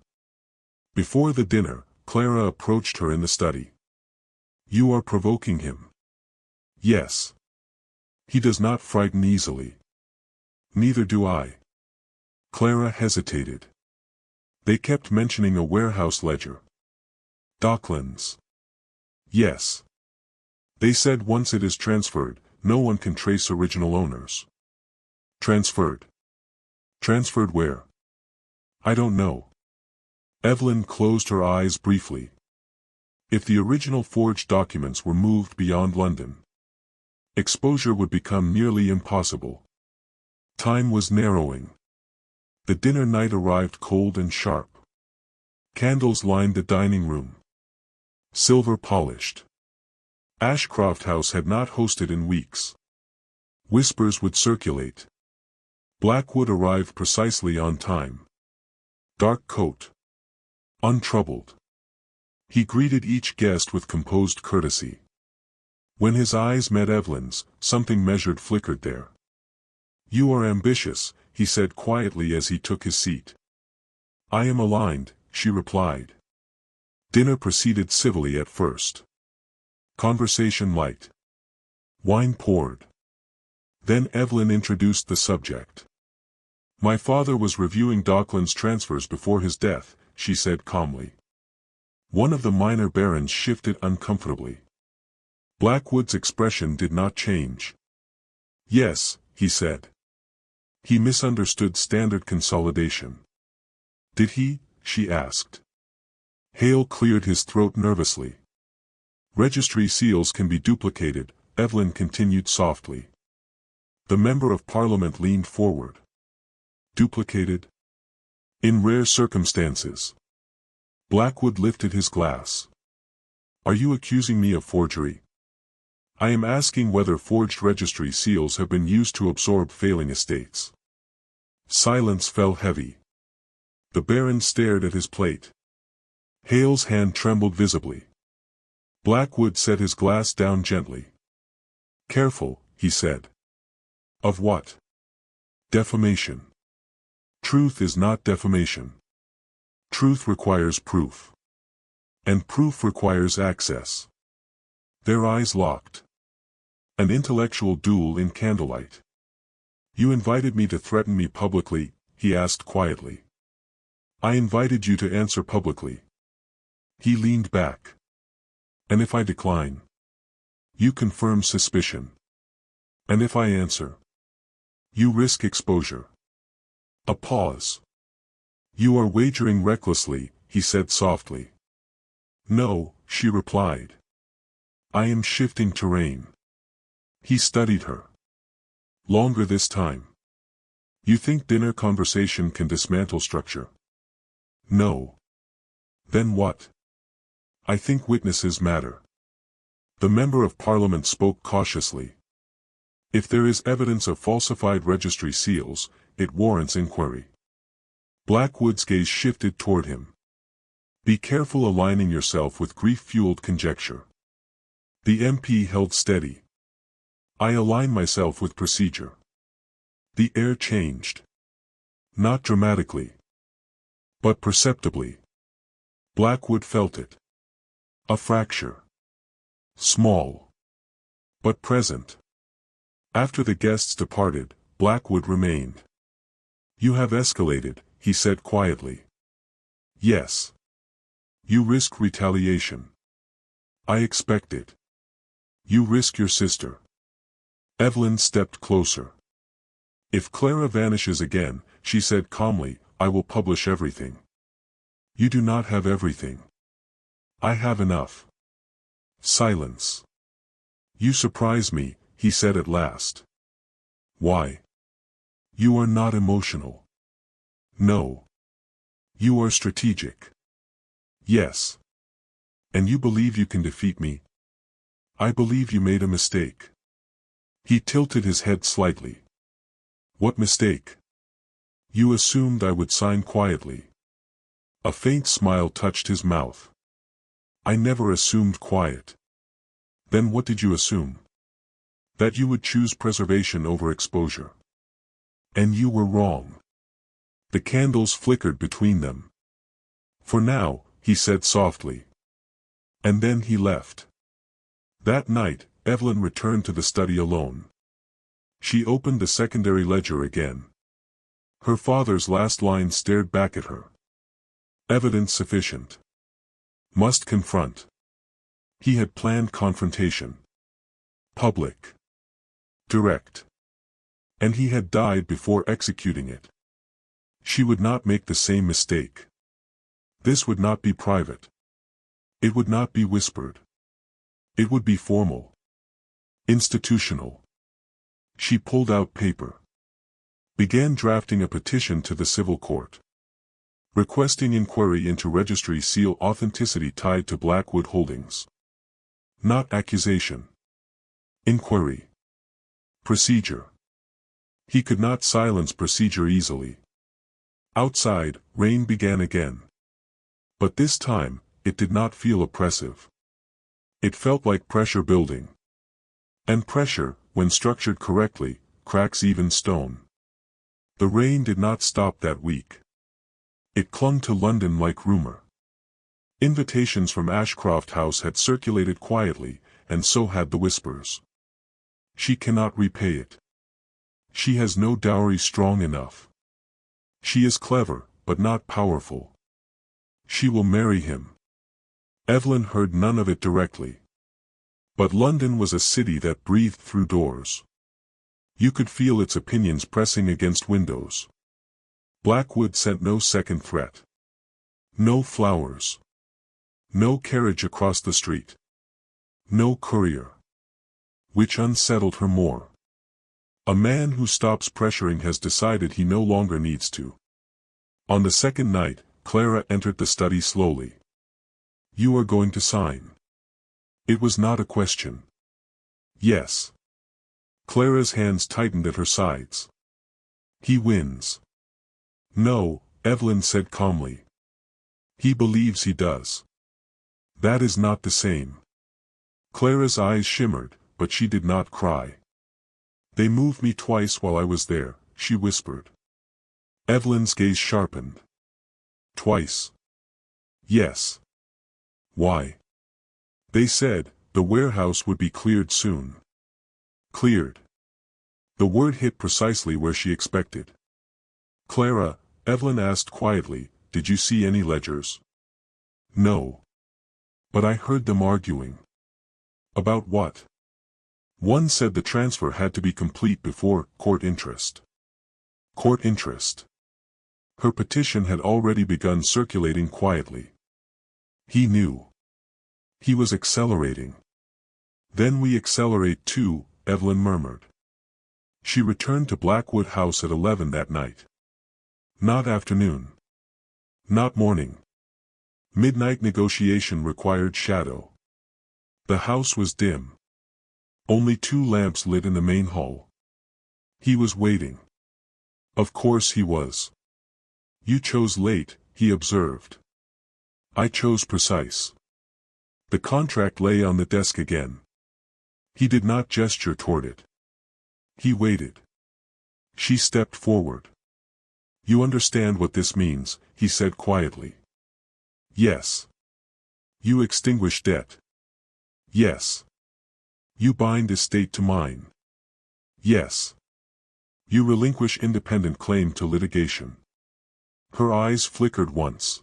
Before the dinner, Clara approached her in the study. You are provoking him. Yes. He does not frighten easily. Neither do I. Clara hesitated. They kept mentioning a warehouse ledger. Docklands. Yes. They said once it is transferred, no one can trace original owners. Transferred. Transferred where? I don't know. Eveline closed her eyes briefly. If the original forged documents were moved beyond London, exposure would become nearly impossible. Time was narrowing. The dinner night arrived cold and sharp. Candles lined the dining room. Silver polished. Ashcroft House had not hosted in weeks. Whispers would circulate. Blackwood arrived precisely on time. Dark coat. Untroubled. He greeted each guest with composed courtesy. When his eyes met Eveline's, something measured flickered there. You are ambitious, he said quietly as he took his seat. I am aligned, she replied. Dinner proceeded civilly at first. Conversation light. Wine poured. Then Eveline introduced the subject. My father was reviewing Docklands transfers before his death, she said calmly. One of the minor barons shifted uncomfortably. Blackwood's expression did not change. Yes, he said. He misunderstood standard consolidation. Did he? She asked. Hale cleared his throat nervously. Registry seals can be duplicated, Eveline continued softly. The Member of Parliament leaned forward. Duplicated? In rare circumstances. Blackwood lifted his glass. Are you accusing me of forgery? I am asking whether forged registry seals have been used to absorb failing estates. Silence fell heavy. The Baron stared at his plate. Hale's hand trembled visibly. Blackwood set his glass down gently. Careful, he said. Of what? Defamation. Truth is not defamation. Truth requires proof. And proof requires access. Their eyes locked. An intellectual duel in candlelight. You invited me to threaten me publicly, he asked quietly. I invited you to answer publicly. He leaned back. And if I decline? You confirm suspicion. And if I answer? You risk exposure. A pause. You are wagering recklessly, he said softly. No, she replied. I am shifting terrain. He studied her. Longer this time. You think dinner conversation can dismantle structure? No. Then what? I think witnesses matter. The Member of Parliament spoke cautiously. If there is evidence of falsified registry seals, it warrants inquiry. Blackwood's gaze shifted toward him. Be careful aligning yourself with grief-fueled conjecture. The MP held steady. I align myself with procedure. The air changed. Not dramatically. But perceptibly. Blackwood felt it. A fracture. Small. But present. After the guests departed, Blackwood remained. You have escalated, he said quietly. Yes. You risk retaliation. I expect it. You risk your sister. Eveline stepped closer. If Clara vanishes again, she said calmly, I will publish everything. You do not have everything. I have enough. Silence. You surprise me, he said at last. Why? You are not emotional. No. You are strategic. Yes. And you believe you can defeat me? I believe you made a mistake. He tilted his head slightly. What mistake? You assumed I would sign quietly. A faint smile touched his mouth. I never assumed quiet. Then what did you assume? That you would choose preservation over exposure. And you were wrong. The candles flickered between them. For now, he said softly. And then he left. That night, Eveline returned to the study alone. She opened the secondary ledger again. Her father's last line stared back at her. Evidence sufficient. Must confront. He had planned confrontation. Public. Direct. And he had died before executing it. She would not make the same mistake. This would not be private. It would not be whispered. It would be formal. Institutional. She pulled out paper. Began drafting a petition to the civil court. Requesting inquiry into registry seal authenticity tied to Blackwood holdings. Not accusation. Inquiry. Procedure. He could not silence procedure easily. Outside, rain began again. But this time, it did not feel oppressive. It felt like pressure building. And pressure, when structured correctly, cracks even stone. The rain did not stop that week. It clung to London like rumor. Invitations from Ashcroft House had circulated quietly, and so had the whispers. She cannot repay it. She has no dowry strong enough. She is clever, but not powerful. She will marry him. Eveline heard none of it directly. But London was a city that breathed through doors. You could feel its opinions pressing against windows. Blackwood sent no second threat. No flowers. No carriage across the street. No courier. Which unsettled her more. A man who stops pressuring has decided he no longer needs to. On the second night, Clara entered the study slowly. You are going to sign. It was not a question. Yes. Clara's hands tightened at her sides. He wins. No, Eveline said calmly. He believes he does. That is not the same. Clara's eyes shimmered, but she did not cry. They moved me twice while I was there, she whispered. Eveline's gaze sharpened. Twice. Yes. Why? They said, the warehouse would be cleared soon. Cleared. The word hit precisely where she expected. Clara, Eveline asked quietly, did you see any ledgers? No. But I heard them arguing. About what? One said the transfer had to be complete before court interest. Court interest. Her petition had already begun circulating quietly. He knew. He was accelerating. Then we accelerate too, Eveline murmured. She returned to Blackwood House at 11 that night. Not afternoon. Not morning. Midnight negotiation required shadow. The house was dim. Only 2 lamps lit in the main hall. He was waiting. Of course he was. You chose late, he observed. I chose precise. The contract lay on the desk again. He did not gesture toward it. He waited. She stepped forward. You understand what this means, he said quietly. Yes. You extinguish debt. Yes. You bind estate to mine. Yes. You relinquish independent claim to litigation. Her eyes flickered once.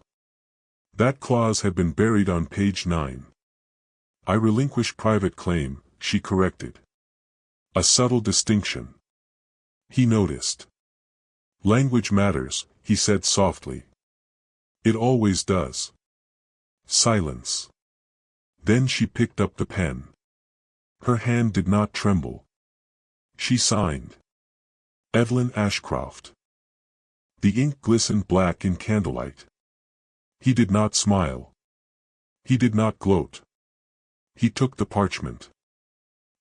That clause had been buried on page 9. I relinquish private claim, she corrected. A subtle distinction. He noticed. Language matters, he said softly. It always does. Silence. Then she picked up the pen. Her hand did not tremble. She signed. Eveline Ashcroft. The ink glistened black in candlelight. He did not smile. He did not gloat. He took the parchment.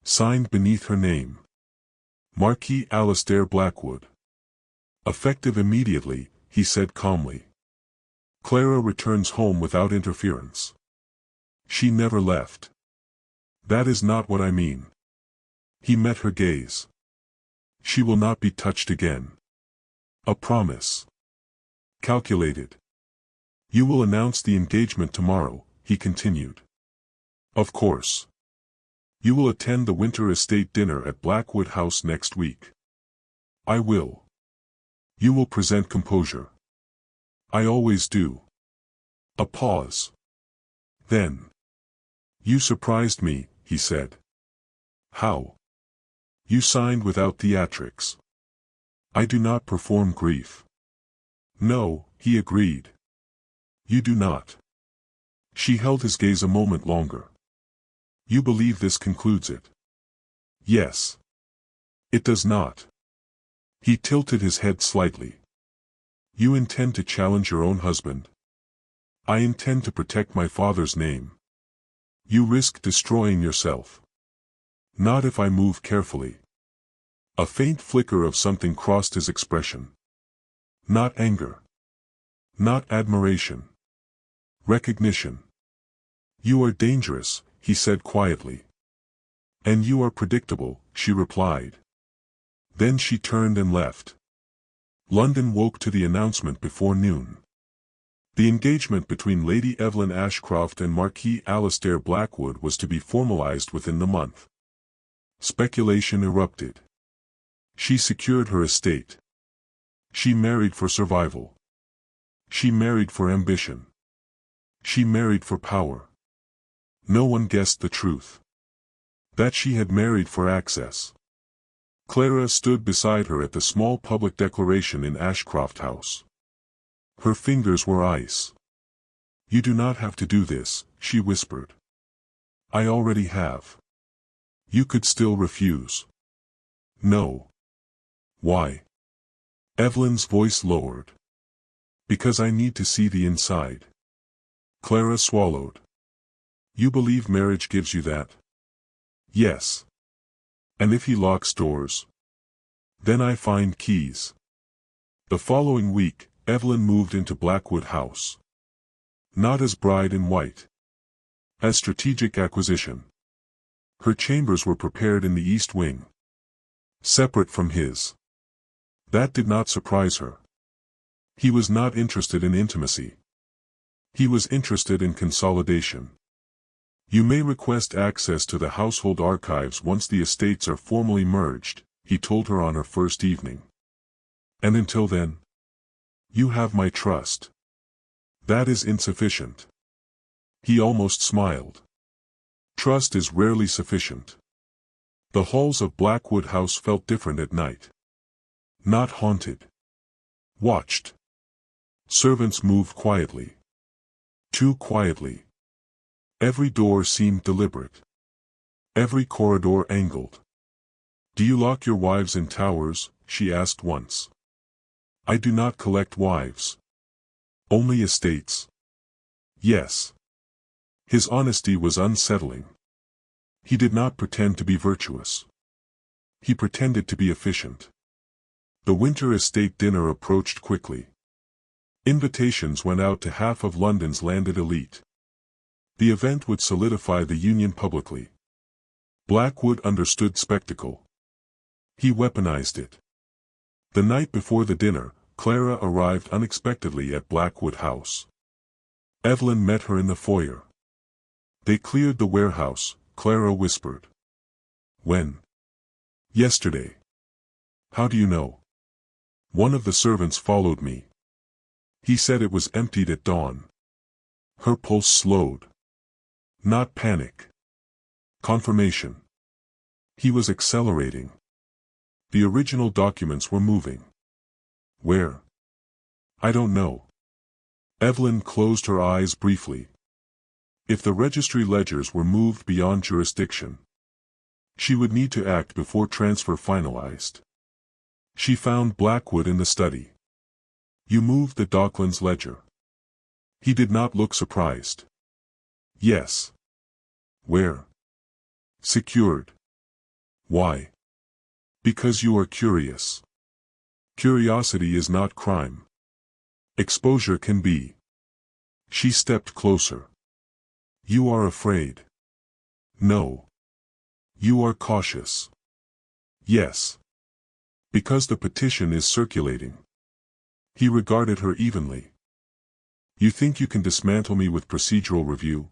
Signed beneath her name. Marquis Alistair Blackwood. Effective immediately, he said calmly. Clara returns home without interference. She never left. That is not what I mean. He met her gaze. She will not be touched again. A promise. Calculated. You will announce the engagement tomorrow, he continued. Of course. You will attend the winter estate dinner at Blackwood House next week. I will. You will present composure. I always do. A pause. Then. You surprised me, he said. How? You signed without theatrics. I do not perform grief. No, he agreed. You do not. She held his gaze a moment longer. You believe this concludes it? Yes. It does not. He tilted his head slightly. You intend to challenge your own husband? I intend to protect my father's name. You risk destroying yourself. Not if I move carefully. A faint flicker of something crossed his expression. Not anger. Not admiration. Recognition. You are dangerous, he said quietly. And you are predictable, she replied. Then she turned and left. London woke to the announcement before noon. The engagement between Lady Eveline Ashcroft and Marquis Alastair Blackwood was to be formalized within the month. Speculation erupted. She secured her estate. She married for survival. She married for ambition. She married for power. No one guessed the truth. That she had married for access. Clara stood beside her at the small public declaration in Ashcroft House. Her fingers were ice. You do not have to do this, she whispered. I already have. You could still refuse. No. Why? Eveline's voice lowered. Because I need to see the inside. Clara swallowed. You believe marriage gives you that? Yes. And if he locks doors? Then I find keys. The following week, Eveline moved into Blackwood House. Not as bride in white. As strategic acquisition. Her chambers were prepared in the east wing. Separate from his. That did not surprise her. He was not interested in intimacy. He was interested in consolidation. You may request access to the household archives once the estates are formally merged, he told her on her first evening. And until then? You have my trust. That is insufficient. He almost smiled. Trust is rarely sufficient. The halls of Blackwood House felt different at night. Not haunted. Watched. Servants moved quietly. Too quietly. Every door seemed deliberate. Every corridor angled. Do you lock your wives in towers? She asked once. I do not collect wives. Only estates. Yes. His honesty was unsettling. He did not pretend to be virtuous. He pretended to be efficient. The winter estate dinner approached quickly. Invitations went out to half of London's landed elite. The event would solidify the union publicly. Blackwood understood spectacle. He weaponized it. The night before the dinner, Clara arrived unexpectedly at Blackwood House. Eveline met her in the foyer. They cleared the warehouse, Clara whispered. When? Yesterday. How do you know? One of the servants followed me. He said it was emptied at dawn. Her pulse slowed. Not panic. Confirmation. He was accelerating. The original documents were moving. Where? I don't know. Eveline closed her eyes briefly. If the registry ledgers were moved beyond jurisdiction, she would need to act before transfer finalized. She found Blackwood in the study. You moved the Docklands ledger. He did not look surprised. Yes. Where? Secured. Why? Because you are curious. Curiosity is not crime. Exposure can be. She stepped closer. You are afraid. No. You are cautious. Yes. Because the petition is circulating. He regarded her evenly. You think you can dismantle me with procedural review?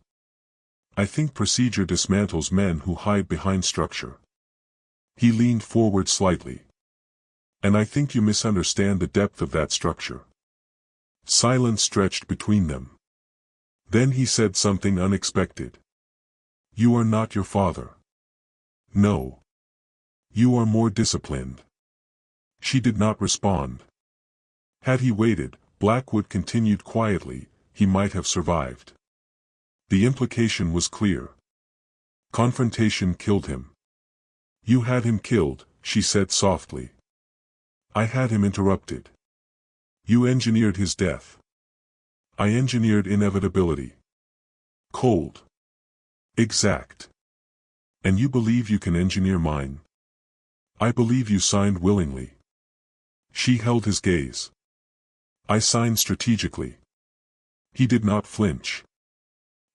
I think procedure dismantles men who hide behind structure. He leaned forward slightly. And I think you misunderstand the depth of that structure. Silence stretched between them. Then he said something unexpected. You are not your father. No. You are more disciplined. She did not respond. Had he waited, Blackwood continued quietly, he might have survived. The implication was clear. Confrontation killed him. You had him killed, she said softly. I had him interrupted. You engineered his death. I engineered inevitability. Cold. Exact. And you believe you can engineer mine? I believe you signed willingly. She held his gaze. I signed strategically. He did not flinch.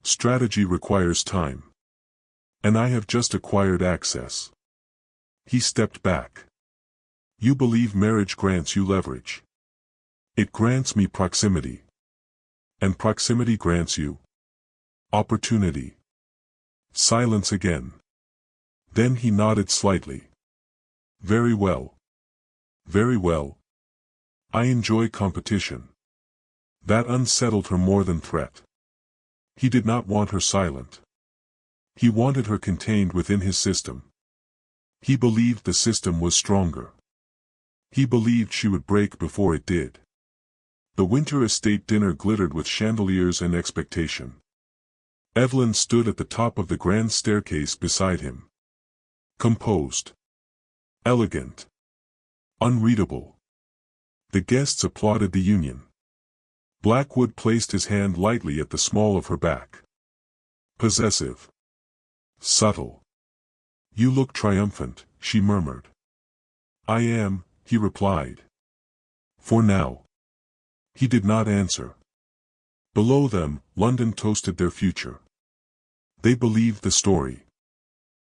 Strategy requires time. And I have just acquired access. He stepped back. You believe marriage grants you leverage. It grants me proximity. And proximity grants you opportunity. Silence again. Then he nodded slightly. Very well. Very well. I enjoy competition. That unsettled her more than threat. He did not want her silent. He wanted her contained within his system. He believed the system was stronger. He believed she would break before it did. The winter estate dinner glittered with chandeliers and expectation. Eveline stood at the top of the grand staircase beside him. Composed. Elegant. Unreadable. The guests applauded the union. Blackwood placed his hand lightly at the small of her back. Possessive. Subtle. You look triumphant, she murmured. I am, he replied. For now. He did not answer. Below them, London toasted their future. They believed the story.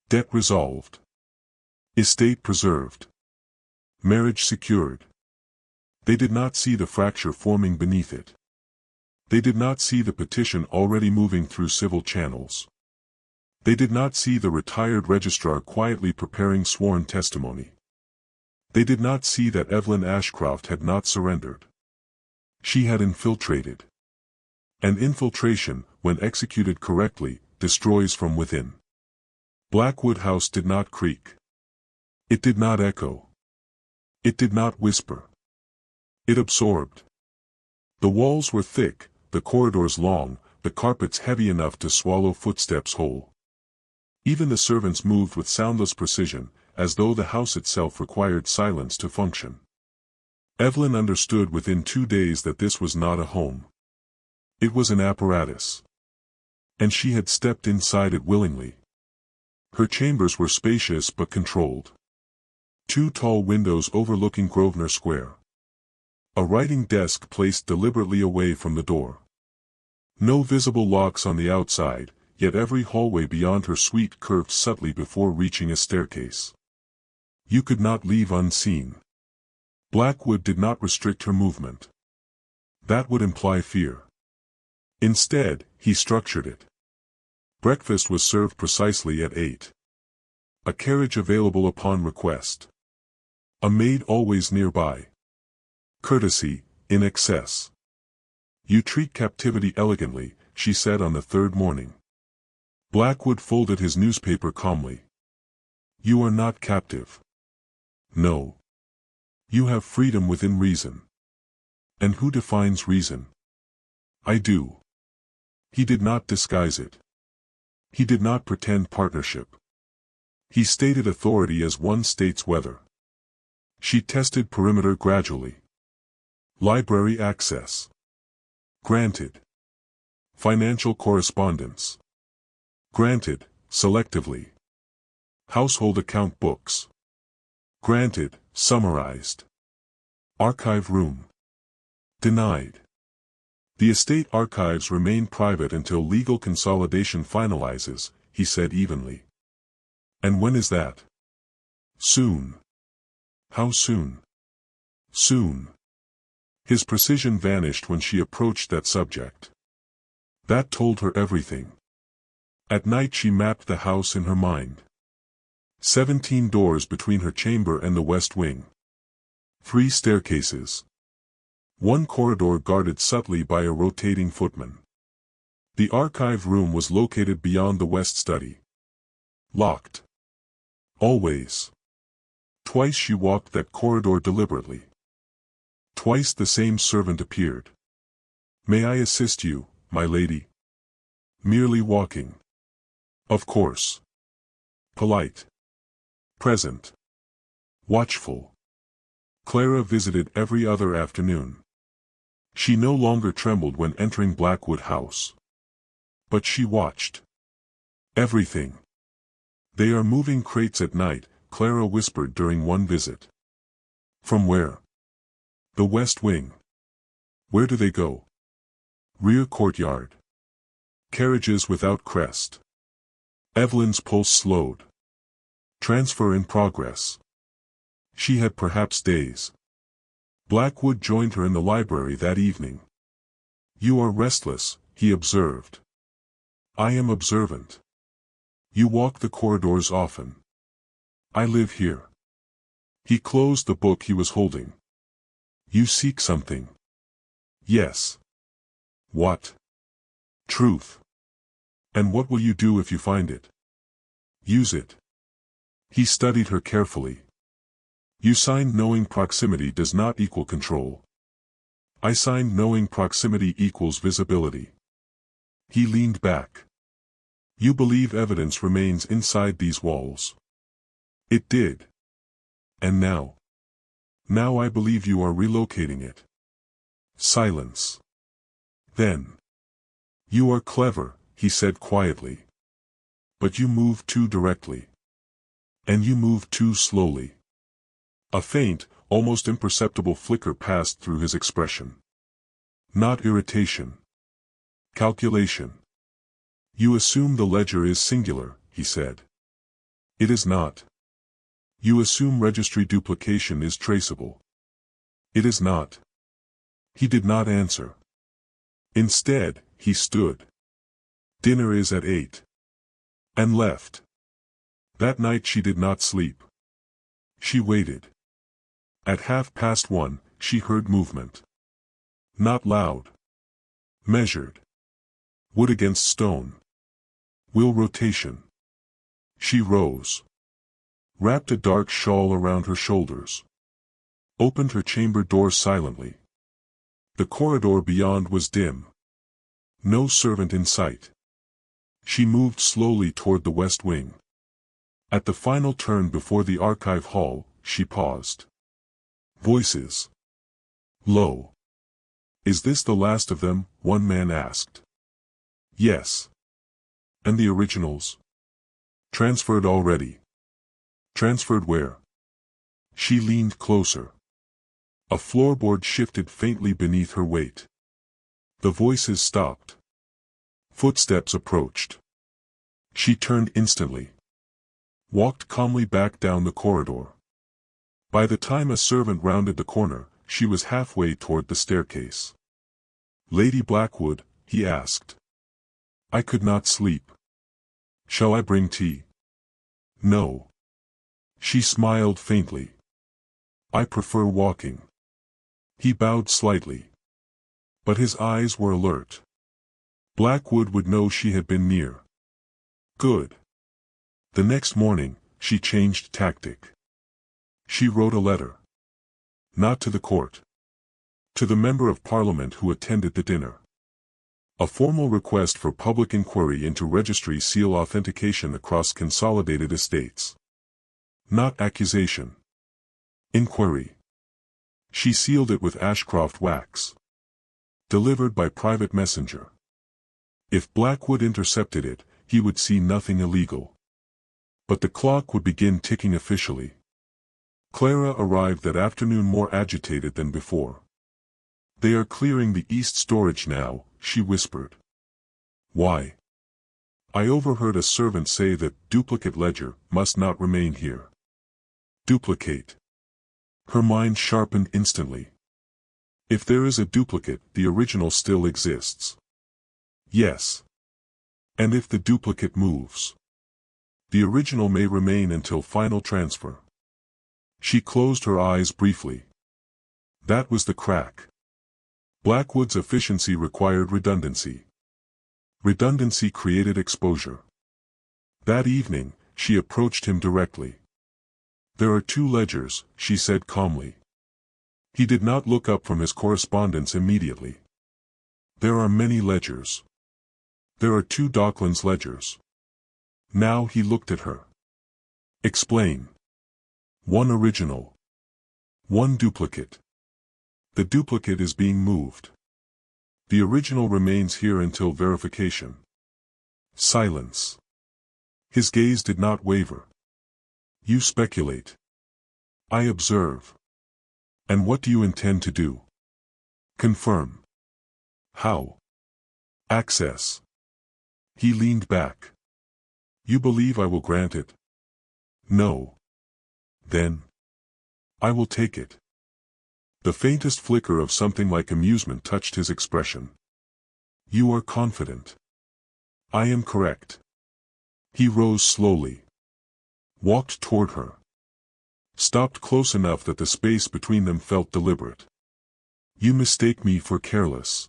Debt resolved. Estate preserved. Marriage secured. They did not see the fracture forming beneath it. They did not see the petition already moving through civil channels. They did not see the retired registrar quietly preparing sworn testimony. They did not see that Eveline Ashcroft had not surrendered. She had infiltrated. And infiltration, when executed correctly, destroys from within. Blackwood House did not creak. It did not echo. It did not whisper. It absorbed. The walls were thick, the corridors long, the carpets heavy enough to swallow footsteps whole. Even the servants moved with soundless precision, as though the house itself required silence to function. Eveline understood within 2 days that this was not a home. It was an apparatus. And she had stepped inside it willingly. Her chambers were spacious but controlled. 2 tall windows overlooking Grosvenor Square. A writing desk placed deliberately away from the door. No visible locks on the outside, yet every hallway beyond her suite curved subtly before reaching a staircase. You could not leave unseen. Blackwood did not restrict her movement. That would imply fear. Instead, he structured it. Breakfast was served precisely at 8. A carriage available upon request. A maid always nearby. Courtesy, in excess. You treat captivity elegantly, she said on the 3rd morning. Blackwood folded his newspaper calmly. You are not captive. No. You have freedom within reason. And who defines reason? I do. He did not disguise it. He did not pretend partnership. He stated authority as one states weather. She tested perimeter gradually. Library access. Granted. Financial correspondence. Granted, selectively. Household account books. Granted, summarized. Archive room. Denied. The estate archives remain private until legal consolidation finalizes, he said evenly. And when is that? Soon. How soon? Soon. His precision vanished when she approached that subject. That told her everything. At night she mapped the house in her mind. 17 doors between her chamber and the west wing. 3 staircases. 1 corridor guarded subtly by a rotating footman. The archive room was located beyond the west study. Locked. Always. Twice she walked that corridor deliberately. Twice the same servant appeared. "May I assist you, my lady?" Merely walking. Of course. Polite. Present. Watchful. Clara visited every other afternoon. She no longer trembled when entering Blackwood House. But she watched. Everything. "They are moving crates at night," Clara whispered during one visit. "From where?" "The West Wing." "Where do they go?" "Rear courtyard. Carriages without crest." Eveline's pulse slowed. Transfer in progress. She had perhaps days. Blackwood joined her in the library that evening. "You are restless," he observed. "I am observant." "You walk the corridors often." "I live here." He closed the book he was holding. "You seek something." "Yes." "What?" "Truth." "And what will you do if you find it?" "Use it." He studied her carefully. "You signed knowing proximity does not equal control." "I signed knowing proximity equals visibility." He leaned back. "You believe evidence remains inside these walls." "It did. And now?" "Now I believe you are relocating it." Silence. Then. "You are clever," he said quietly. "But you move too directly. And you move too slowly." A faint, almost imperceptible flicker passed through his expression. "Not irritation. Calculation." "You assume the ledger is singular," he said. "It is not." "You assume registry duplication is traceable." "It is not." He did not answer. Instead, he stood. "Dinner is at 8. And left. That night she did not sleep. She waited. At 1:30, she heard movement. Not loud. Measured. Wood against stone. Wheel rotation. She rose. Wrapped a dark shawl around her shoulders. Opened her chamber door silently. The corridor beyond was dim. No servant in sight. She moved slowly toward the west wing. At the final turn before the archive hall, she paused. Voices. Low. "Is this the last of them?" one man asked. "Yes." "And the originals?" "Transferred already." "Transferred where?" She leaned closer. A floorboard shifted faintly beneath her weight. The voices stopped. Footsteps approached. She turned instantly. Walked calmly back down the corridor. By the time a servant rounded the corner, she was halfway toward the staircase. "Lady Blackwood?" he asked. "I could not sleep." "Shall I bring tea?" "No." She smiled faintly. "I prefer walking." He bowed slightly. But his eyes were alert. Blackwood would know she had been near. Good. The next morning, she changed tactic. She wrote a letter. Not to the court. To the Member of Parliament who attended the dinner. A formal request for public inquiry into registry seal authentication across consolidated estates. Not accusation. Inquiry. She sealed it with Ashcroft wax. Delivered by private messenger. If Blackwood intercepted it, he would see nothing illegal. But the clock would begin ticking officially. Clara arrived that afternoon more agitated than before. "They are clearing the east storage now," she whispered. "Why?" "I overheard a servant say that duplicate ledger must not remain here." Duplicate. Her mind sharpened instantly. If there is a duplicate, the original still exists. Yes. And if the duplicate moves, the original may remain until final transfer. She closed her eyes briefly. That was the crack. Blackwood's efficiency required redundancy. Redundancy created exposure. That evening, she approached him directly. There are 2 ledgers, she said calmly. He did not look up from his correspondence immediately. There are many ledgers. There are 2 Docklands ledgers. Now he looked at her. Explain. 1 original. 1 duplicate. The duplicate is being moved. The original remains here until verification. Silence. His gaze did not waver. You speculate. I observe. And what do you intend to do? Confirm. How? Access. He leaned back. You believe I will grant it? No. Then, I will take it. The faintest flicker of something like amusement touched his expression. You are confident. I am correct. He rose slowly. Walked toward her. Stopped close enough that the space between them felt deliberate. You mistake me for careless.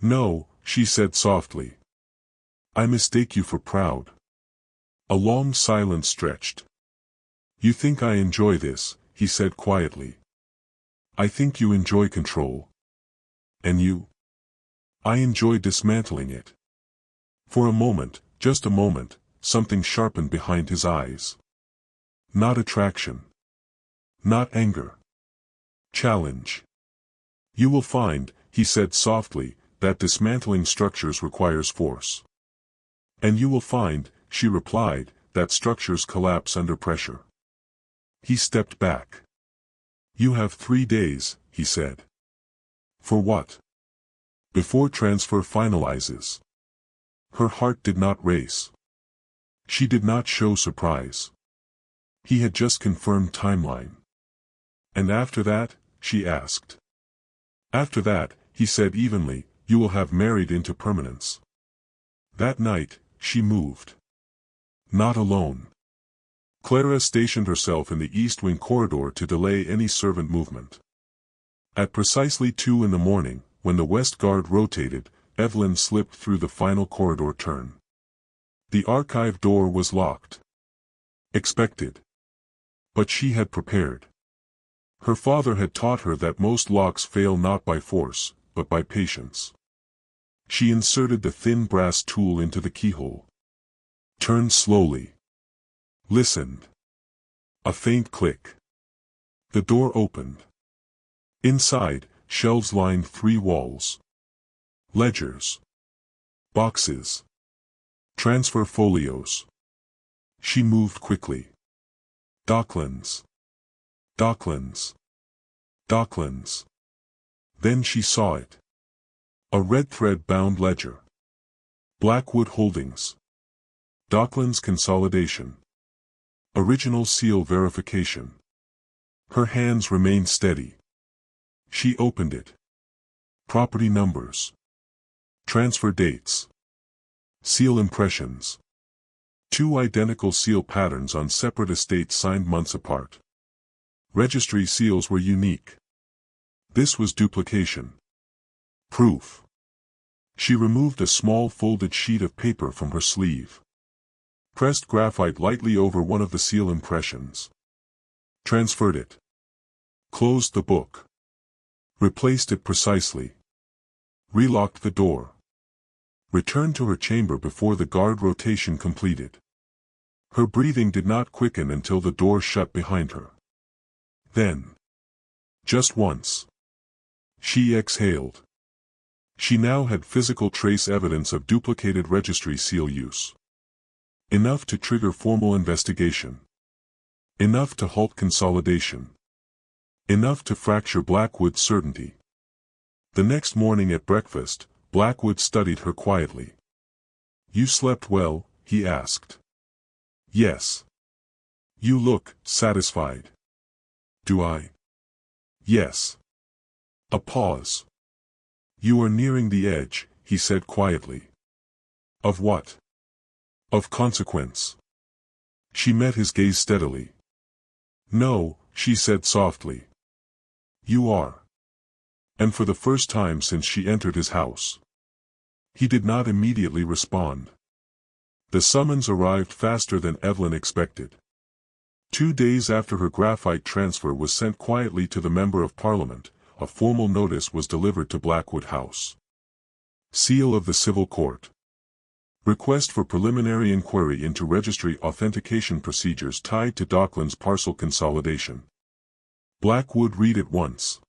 No, she said softly. I mistake you for proud. A long silence stretched. You think I enjoy this, he said quietly. I think you enjoy control. And you? I enjoy dismantling it. For a moment, just a moment, something sharpened behind his eyes. Not attraction. Not anger. Challenge. You will find, he said softly, that dismantling structures requires force. And you will find, she replied, that structures collapse under pressure. He stepped back. You have 3 days, he said. For what? Before transfer finalizes. Her heart did not race. She did not show surprise. He had just confirmed timeline. And after that, she asked. After that, he said evenly, you will have married into permanence. That night, she moved. Not alone. Clara stationed herself in the East Wing corridor to delay any servant movement. At precisely 2 in the morning, when the West Guard rotated, Eveline slipped through the final corridor turn. The archive door was locked. Expected. But she had prepared. Her father had taught her that most locks fail not by force, but by patience. She inserted the thin brass tool into the keyhole. Turned slowly. Listened. A faint click. The door opened. Inside, shelves lined 3 walls. Ledgers. Boxes. Transfer folios. She moved quickly. Docklands. Docklands. Docklands. Then she saw it. A red thread-bound ledger. Blackwood Holdings. Docklands Consolidation. Original seal verification. Her hands remained steady. She opened it. Property numbers. Transfer dates. Seal impressions. 2 identical seal patterns on separate estates signed months apart. Registry seals were unique. This was duplication. Proof. She removed a small folded sheet of paper from her sleeve. Pressed graphite lightly over one of the seal impressions. Transferred it. Closed the book. Replaced it precisely. Relocked the door. Returned to her chamber before the guard rotation completed. Her breathing did not quicken until the door shut behind her. Then, just once, she exhaled. She now had physical trace evidence of duplicated registry seal use. Enough to trigger formal investigation. Enough to halt consolidation. Enough to fracture Blackwood's certainty. The next morning at breakfast, Blackwood studied her quietly. You slept well, he asked. Yes. You look satisfied. Do I? Yes. A pause. You are nearing the edge, he said quietly. Of what? Of consequence. She met his gaze steadily. No, she said softly. You are. And for the first time since she entered his house. He did not immediately respond. The summons arrived faster than Eveline expected. 2 days after her graphite transfer was sent quietly to the Member of Parliament, a formal notice was delivered to Blackwood House. Seal of the Civil Court. Request for preliminary inquiry into registry authentication procedures tied to Docklands parcel consolidation. Blackwood read it once.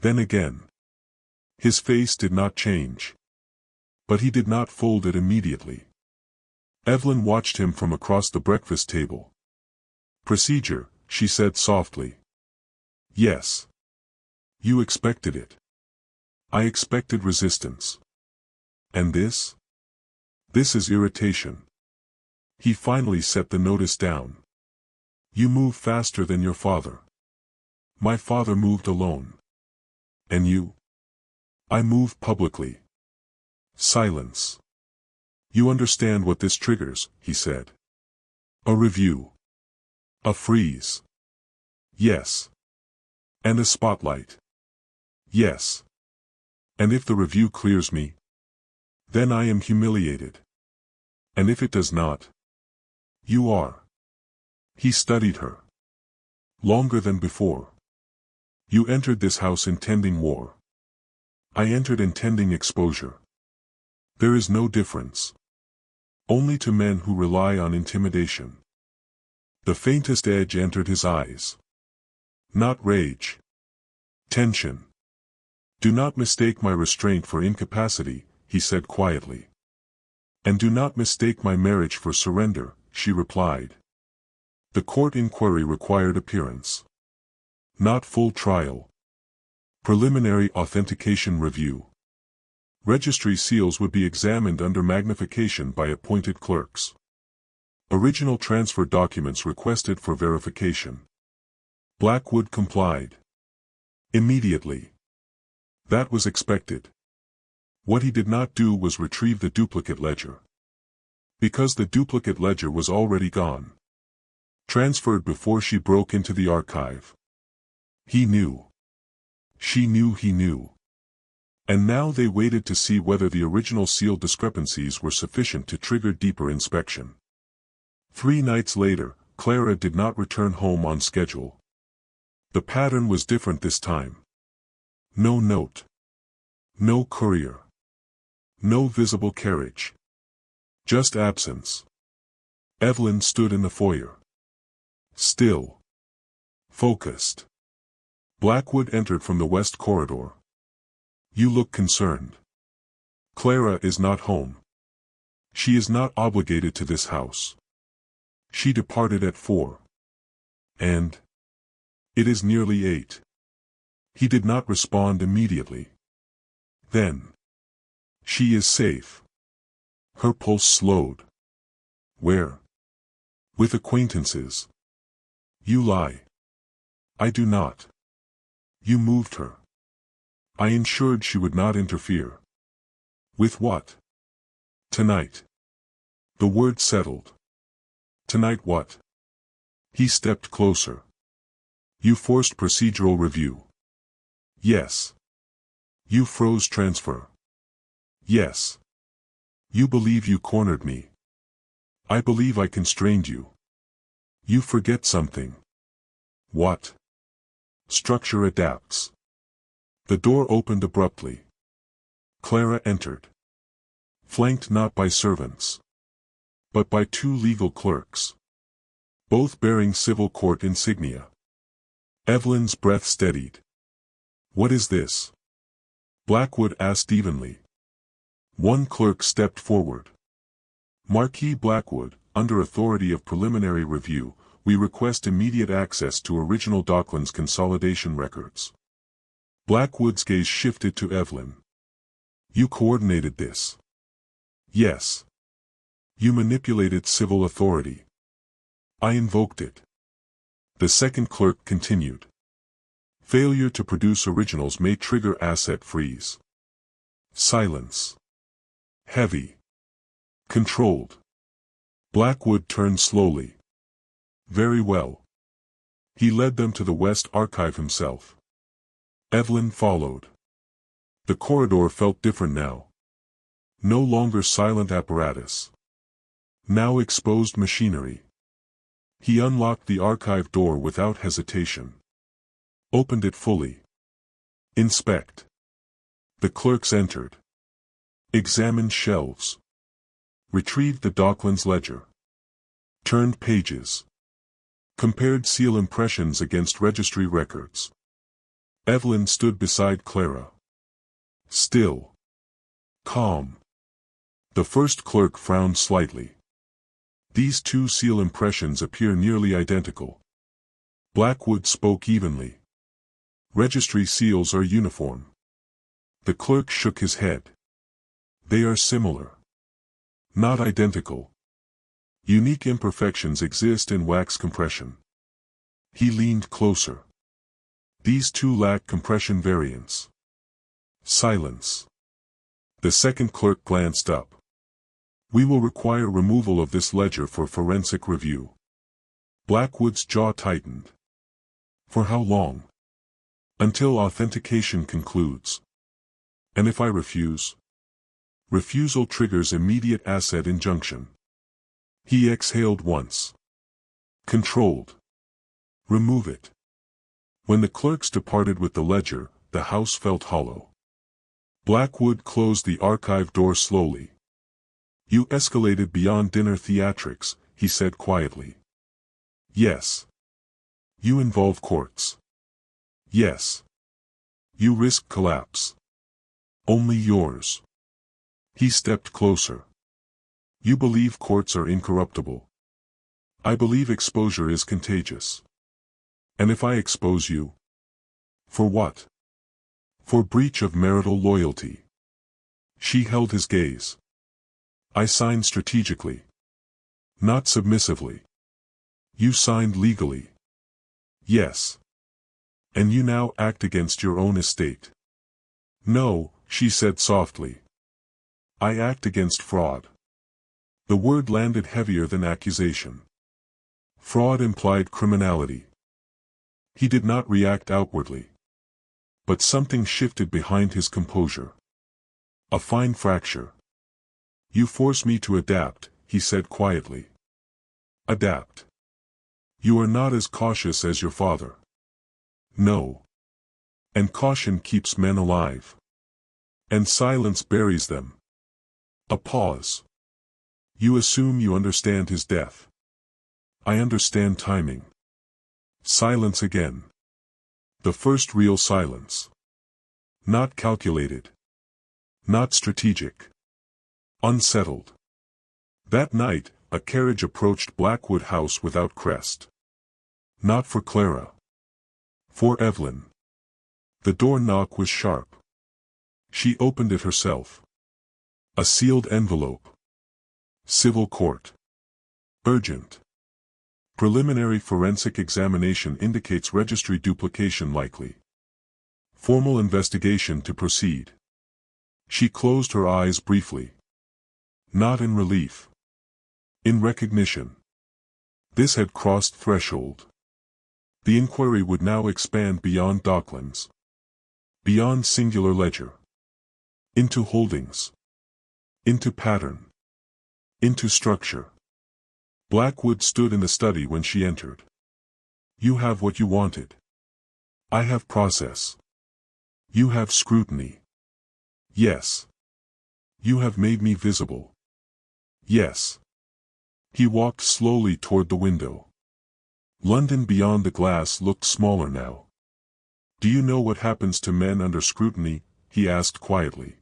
Then again. His face did not change. But he did not fold it immediately. Eveline watched him from across the breakfast table. Procedure, she said softly. Yes. You expected it. I expected resistance. And this? This is irritation. He finally set the notice down. You move faster than your father. My father moved alone. And you? I moved publicly. Silence. You understand what this triggers, he said. A review. A freeze. Yes. And a spotlight. Yes. And if the review clears me, then I am humiliated. And if it does not, you are. He studied her. Longer than before. You entered this house intending war. I entered intending exposure. There is no difference. Only to men who rely on intimidation. The faintest edge entered his eyes. Not rage. Tension. Do not mistake my restraint for incapacity, he said quietly. And do not mistake my marriage for surrender, she replied. The court inquiry required appearance. Not full trial. Preliminary authentication review. Registry seals would be examined under magnification by appointed clerks. Original transfer documents requested for verification. Blackwood complied. Immediately. That was expected. What he did not do was retrieve the duplicate ledger. Because the duplicate ledger was already gone. Transferred before she broke into the archive. He knew. She knew he knew. And now they waited to see whether the original seal discrepancies were sufficient to trigger deeper inspection. 3 nights later, Clara did not return home on schedule. The pattern was different this time. No note. No courier. No visible carriage. Just absence. Eveline stood in the foyer. Still. Focused. Blackwood entered from the west corridor. You look concerned. Clara is not home. She is not obligated to this house. She departed at 4. And it is nearly 8. He did not respond immediately. Then. She is safe. Her pulse slowed. Where? With acquaintances. You lie. I do not. You moved her. I ensured she would not interfere. With what? Tonight. The word settled. Tonight what? He stepped closer. You forced procedural review. Yes. You froze transfer. Yes. You believe you cornered me. I believe I constrained you. You forget something. What? Structure adapts. The door opened abruptly. Clara entered. Flanked not by servants, but by 2 legal clerks. Both bearing civil court insignia. Eveline's breath steadied. What is this? Blackwood asked evenly. One clerk stepped forward. Marquis Blackwood, under authority of preliminary review, we request immediate access to original Docklands consolidation records. Blackwood's gaze shifted to Eveline. You coordinated this. Yes. You manipulated civil authority. I invoked it. The second clerk continued. Failure to produce originals may trigger asset freeze. Silence. Heavy. Controlled. Blackwood turned slowly. Very well. He led them to the West Archive himself. Eveline followed. The corridor felt different now. No longer silent apparatus. Now exposed machinery. He unlocked the archive door without hesitation. Opened it fully. Inspect. The clerks entered. Examined shelves. Retrieved the Docklands ledger. Turned pages. Compared seal impressions against registry records. Eveline stood beside Clara. Still. Calm. The first clerk frowned slightly. These two seal impressions appear nearly identical. Blackwood spoke evenly. Registry seals are uniform. The clerk shook his head. They are similar. Not identical. Unique imperfections exist in wax compression. He leaned closer. These two lack compression variance. Silence. The second clerk glanced up. We will require removal of this ledger for forensic review. Blackwood's jaw tightened. For how long? Until authentication concludes. And if I refuse? Refusal triggers immediate asset injunction. He exhaled once. Controlled. Remove it. When the clerks departed with the ledger, the house felt hollow. Blackwood closed the archive door slowly. You escalated beyond dinner theatrics, he said quietly. Yes. You involve courts. Yes. You risk collapse. Only yours. He stepped closer. You believe courts are incorruptible. I believe exposure is contagious. And if I expose you? For what? For breach of marital loyalty. She held his gaze. I signed strategically. Not submissively. You signed legally. Yes. And you now act against your own estate. No, she said softly. I act against fraud. The word landed heavier than accusation. Fraud implied criminality. He did not react outwardly. But something shifted behind his composure. A fine fracture. You force me to adapt, he said quietly. Adapt. You are not as cautious as your father. No. And caution keeps men alive. And silence buries them. A pause. You assume you understand his death. I understand timing. Silence again. The first real silence. Not calculated. Not strategic. Unsettled. That night, a carriage approached Blackwood House without crest. Not for Clara. For Eveline. The door knock was sharp. She opened it herself. A sealed envelope. Civil court. Urgent. Preliminary forensic examination indicates registry duplication likely. Formal investigation to proceed. She closed her eyes briefly. Not in relief. In recognition. This had crossed threshold. The inquiry would now expand beyond Docklands. Beyond singular ledger. Into holdings. Into pattern. Into structure. Blackwood stood in the study when she entered. You have what you wanted. I have process. You have scrutiny. Yes. You have made me visible. Yes. He walked slowly toward the window. London beyond the glass looked smaller now. Do you know what happens to men under scrutiny? He asked quietly.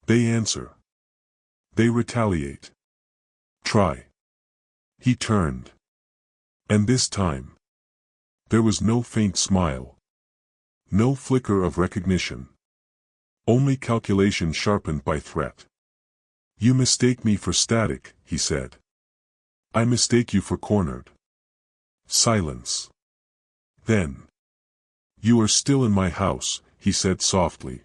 They answer. They retaliate. Try. He turned. And this time. There was no faint smile. No flicker of recognition. Only calculation sharpened by threat. You mistake me for static, he said. I mistake you for cornered. Silence. Then. You are still in my house, he said softly.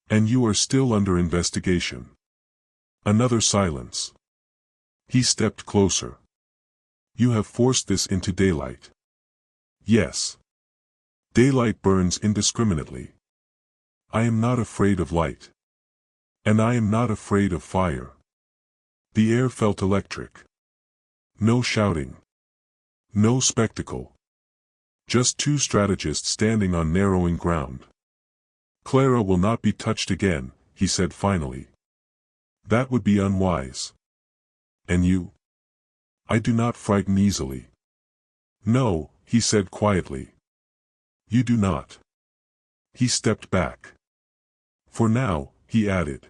And you are still under investigation. Another silence. He stepped closer. You have forced this into daylight. Yes. Daylight burns indiscriminately. I am not afraid of light. And I am not afraid of fire. The air felt electric. No shouting. No spectacle. Just two strategists standing on narrowing ground. Clara will not be touched again, he said finally. That would be unwise. And you? I do not frighten easily. No, he said quietly. You do not. He stepped back. For now, he added.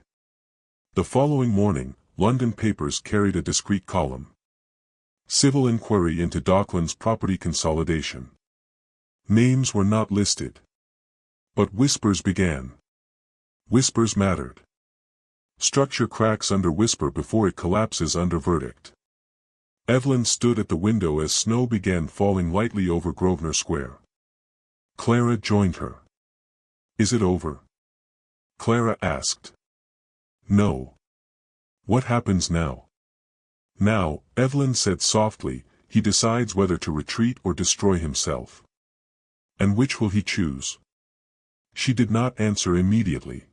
The following morning, London papers carried a discreet column. Civil inquiry into Docklands property consolidation. Names were not listed. But whispers began. Whispers mattered. Structure cracks under whisper before it collapses under verdict. Eveline stood at the window as snow began falling lightly over Grosvenor Square. Clara joined her. Is it over? Clara asked. No. What happens now? Now, Eveline said softly, he decides whether to retreat or destroy himself. And which will he choose? She did not answer immediately.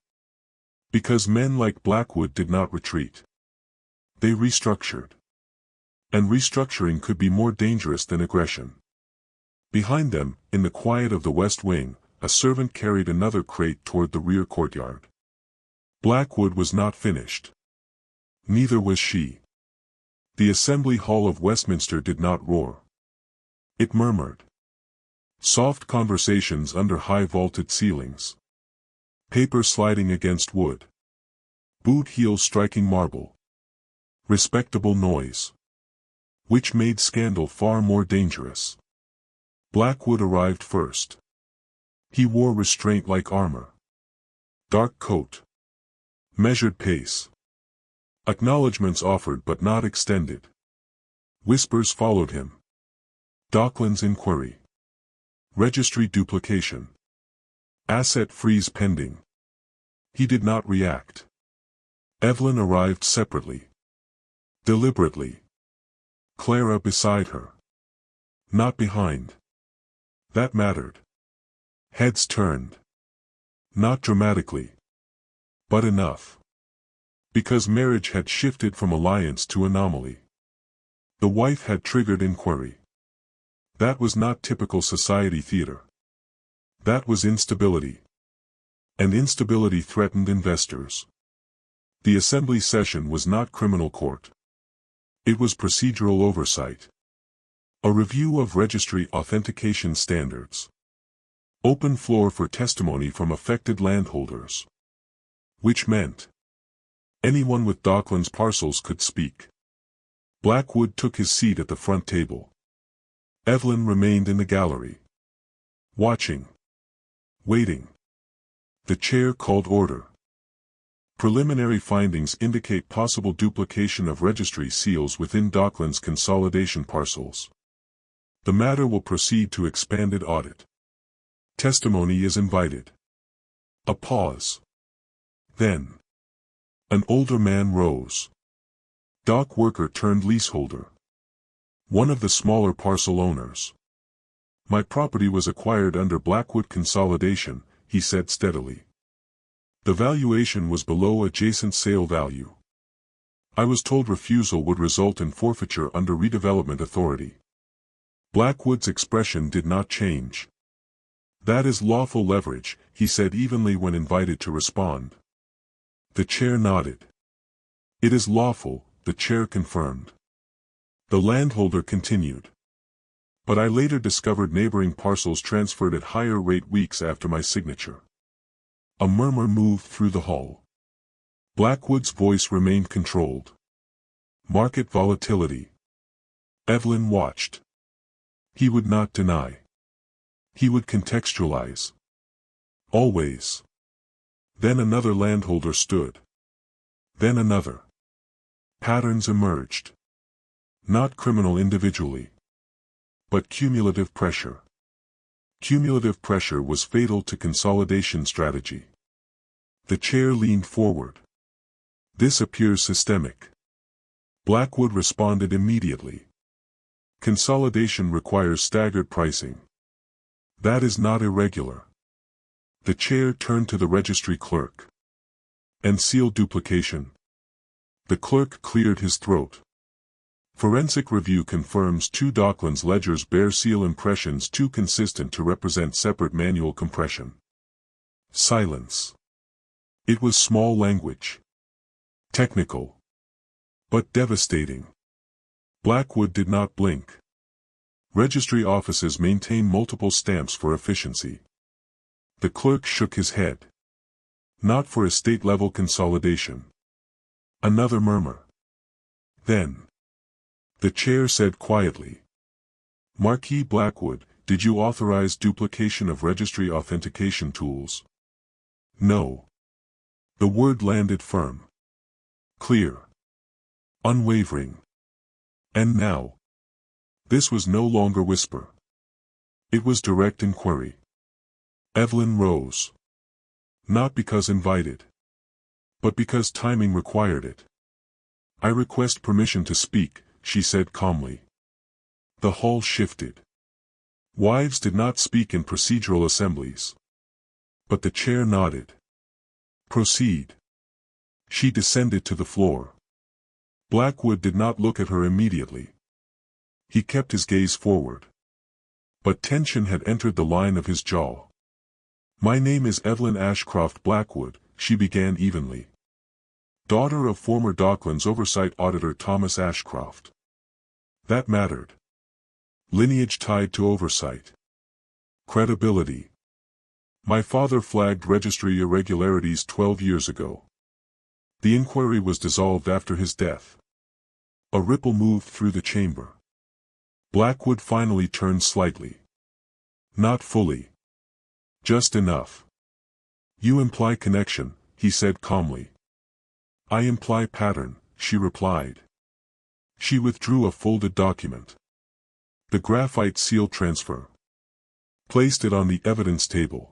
Because men like Blackwood did not retreat. They restructured. And restructuring could be more dangerous than aggression. Behind them, in the quiet of the West Wing, a servant carried another crate toward the rear courtyard. Blackwood was not finished. Neither was she. The Assembly Hall of Westminster did not roar. It murmured. Soft conversations under high vaulted ceilings. Paper sliding against wood. Boot heels striking marble. Respectable noise. Which made scandal far more dangerous. Blackwood arrived first. He wore restraint like armor. Dark coat. Measured pace. Acknowledgments offered but not extended. Whispers followed him. Docklands inquiry. Registry duplication. Asset freeze pending. He did not react. Eveline arrived separately. Deliberately. Clara beside her. Not behind. That mattered. Heads turned. Not dramatically. But enough. Because marriage had shifted from alliance to anomaly. The wife had triggered inquiry. That was not typical society theater. That was instability. And instability threatened investors. The assembly session was not criminal court. It was procedural oversight. A review of registry authentication standards. Open floor for testimony from affected landholders. Which meant anyone with Docklands parcels could speak. Blackwood took his seat at the front table. Eveline remained in the gallery. Watching. Waiting. The chair called order. Preliminary findings indicate possible duplication of registry seals within Docklands consolidation parcels. The matter will proceed to expanded audit. Testimony is invited. A pause. Then. An older man rose. Dock worker turned leaseholder. One of the smaller parcel owners. My property was acquired under Blackwood consolidation, he said steadily. The valuation was below adjacent sale value. I was told refusal would result in forfeiture under redevelopment authority. Blackwood's expression did not change. That is lawful leverage, he said evenly when invited to respond. The chair nodded. It is lawful, the chair confirmed. The landholder continued. But I later discovered neighboring parcels transferred at higher rate weeks after my signature. A murmur moved through the hall. Blackwood's voice remained controlled. Market volatility. Eveline watched. He would not deny. He would contextualize. Always. Then another landholder stood. Then another. Patterns emerged. Not criminal individually. But cumulative pressure. Cumulative pressure was fatal to consolidation strategy. The chair leaned forward. This appears systemic. Blackwood responded immediately. Consolidation requires staggered pricing. That is not irregular. The chair turned to the registry clerk. And seal duplication. The clerk cleared his throat. Forensic review confirms 2 Docklands ledgers bear seal impressions too consistent to represent separate manual compression. Silence. It was small language. Technical. But devastating. Blackwood did not blink. Registry offices maintain multiple stamps for efficiency. The clerk shook his head. Not for estate-level consolidation. Another murmur. Then. The chair said quietly. Marquis Blackwood, did you authorize duplication of registry authentication tools? No. The word landed firm. Clear. Unwavering. And now. This was no longer whisper. It was direct inquiry. Eveline rose. Not because invited. But because timing required it. I request permission to speak, she said calmly. The hall shifted. Wives did not speak in procedural assemblies. But the chair nodded. Proceed. She descended to the floor. Blackwood did not look at her immediately. He kept his gaze forward. But tension had entered the line of his jaw. My name is Eveline Ashcroft Blackwood, she began evenly. Daughter of former Docklands Oversight Auditor Thomas Ashcroft. That mattered. Lineage tied to oversight. Credibility. My father flagged registry irregularities 12 years ago. The inquiry was dissolved after his death. A ripple moved through the chamber. Blackwood finally turned slightly. Not fully. Just enough. You imply connection, he said calmly. I imply pattern, she replied. She withdrew a folded document. The graphite seal transfer. Placed it on the evidence table.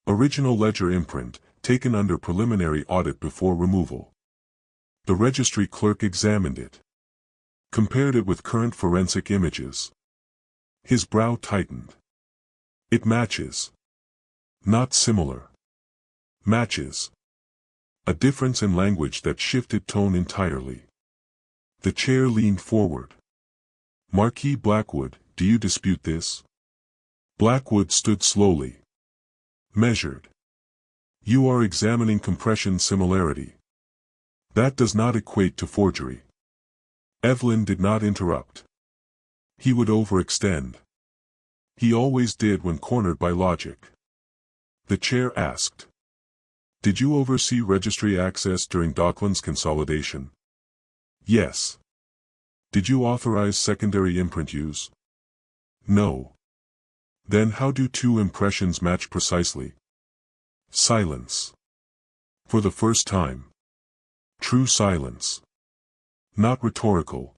Original ledger imprint, taken under preliminary audit before removal. The registry clerk examined it. Compared it with current forensic images. His brow tightened. It matches. Not similar. Matches. A difference in language that shifted tone entirely. The chair leaned forward. Marquis Blackwood, do you dispute this? Blackwood stood slowly. Measured. You are examining compression similarity. That does not equate to forgery. Eveline did not interrupt. He would overextend. He always did when cornered by logic. The chair asked. Did you oversee registry access during Docklands consolidation? Yes. Did you authorize secondary imprint use? No. Then how do 2 impressions match precisely? Silence. For the first time. True silence. Not rhetorical.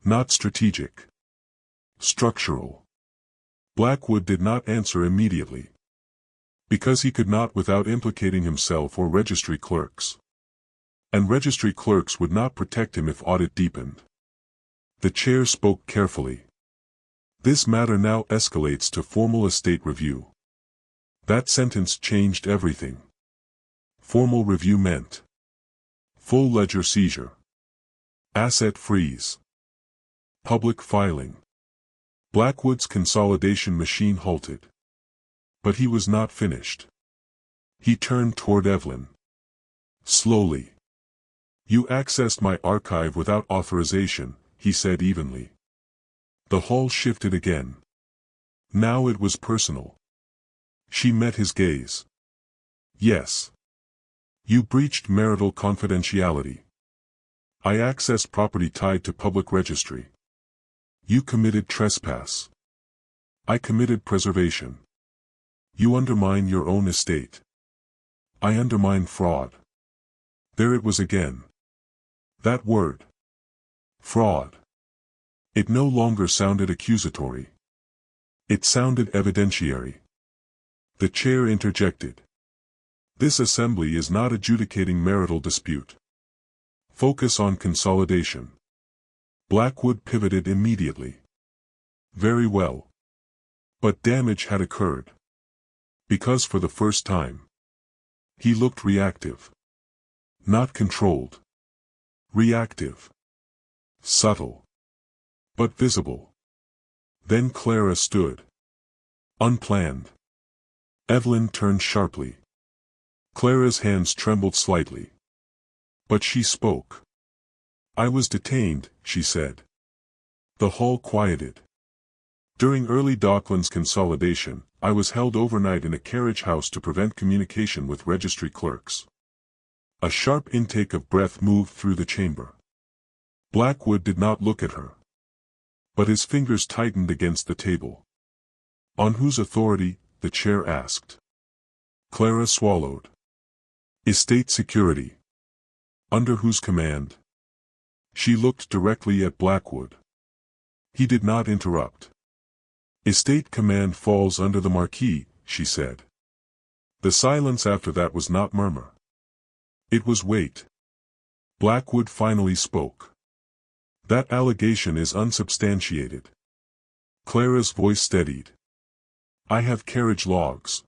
Not strategic. Structural. Blackwood did not answer immediately. Because he could not without implicating himself or registry clerks. And registry clerks would not protect him if audit deepened. The chair spoke carefully. This matter now escalates to formal estate review. That sentence changed everything. Formal review meant full ledger seizure. Asset freeze. Public filing. Blackwood's consolidation machine halted. But he was not finished. He turned toward Eveline. Slowly. You accessed my archive without authorization, he said evenly. The hall shifted again. Now it was personal. She met his gaze. Yes. You breached marital confidentiality. I accessed property tied to public registry. You committed trespass. I committed preservation. You undermine your own estate. I undermine fraud. There it was again. That word. Fraud. It no longer sounded accusatory. It sounded evidentiary. The chair interjected. This assembly is not adjudicating marital dispute. Focus on consolidation. Blackwood pivoted immediately. Very well. But damage had occurred. Because for the first time, he looked reactive. Not controlled. Reactive. Subtle. But visible. Then Clara stood. Unplanned. Eveline turned sharply. Clara's hands trembled slightly. But she spoke. I was detained, she said. The hall quieted. During early Docklands consolidation, I was held overnight in a carriage house to prevent communication with registry clerks. A sharp intake of breath moved through the chamber. Blackwood did not look at her. But his fingers tightened against the table. On whose authority? The chair asked. Clara swallowed. Estate security. Under whose command? She looked directly at Blackwood. He did not interrupt. Estate command falls under the Marquis, she said. The silence after that was not murmur. It was weight. Blackwood finally spoke. That allegation is unsubstantiated. Clara's voice steadied. I have carriage logs.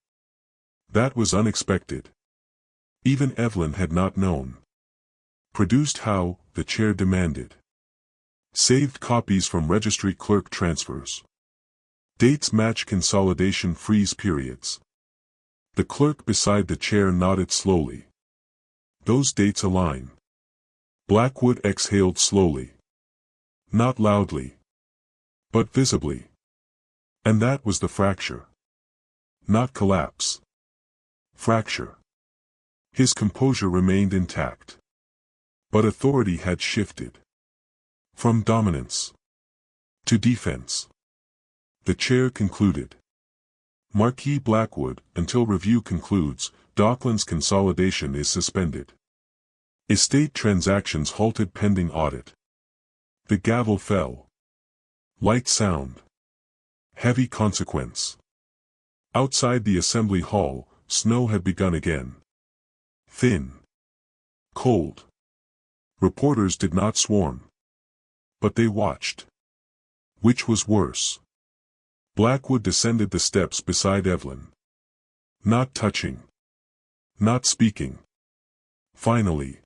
That was unexpected. Even Eveline had not known. Produced how? The chair demanded. Saved copies from registry clerk transfers. Dates match consolidation freeze periods. The clerk beside the chair nodded slowly. Those dates align. Blackwood exhaled slowly. Not loudly. But visibly. And that was the fracture. Not collapse. Fracture. His composure remained intact. But authority had shifted. From dominance to defense. The chair concluded. Marquis Blackwood, until review concludes, Docklands consolidation is suspended. Estate transactions halted pending audit. The gavel fell. Light sound. Heavy consequence. Outside the assembly hall, snow had begun again. Thin. Cold. Reporters did not swarm. But they watched. Which was worse? Blackwood descended the steps beside Eveline. Not touching. Not speaking. Finally.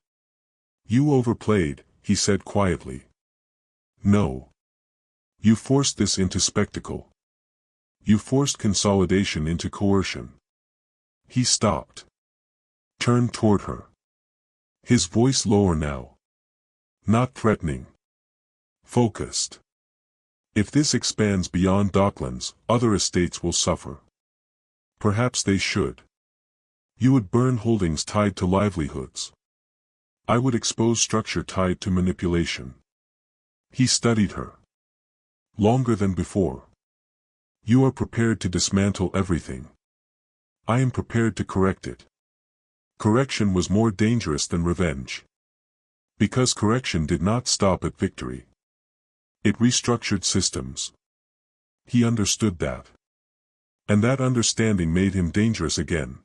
You overplayed, he said quietly. No. You forced this into spectacle. You forced consolidation into coercion. He stopped. Turned toward her. His voice lower now. Not threatening. Focused. If this expands beyond Docklands, other estates will suffer. Perhaps they should. You would burn holdings tied to livelihoods. I would expose structure tied to manipulation. He studied her. Longer than before. You are prepared to dismantle everything. I am prepared to correct it. Correction was more dangerous than revenge. Because correction did not stop at victory. It restructured systems. He understood that. And that understanding made him dangerous again.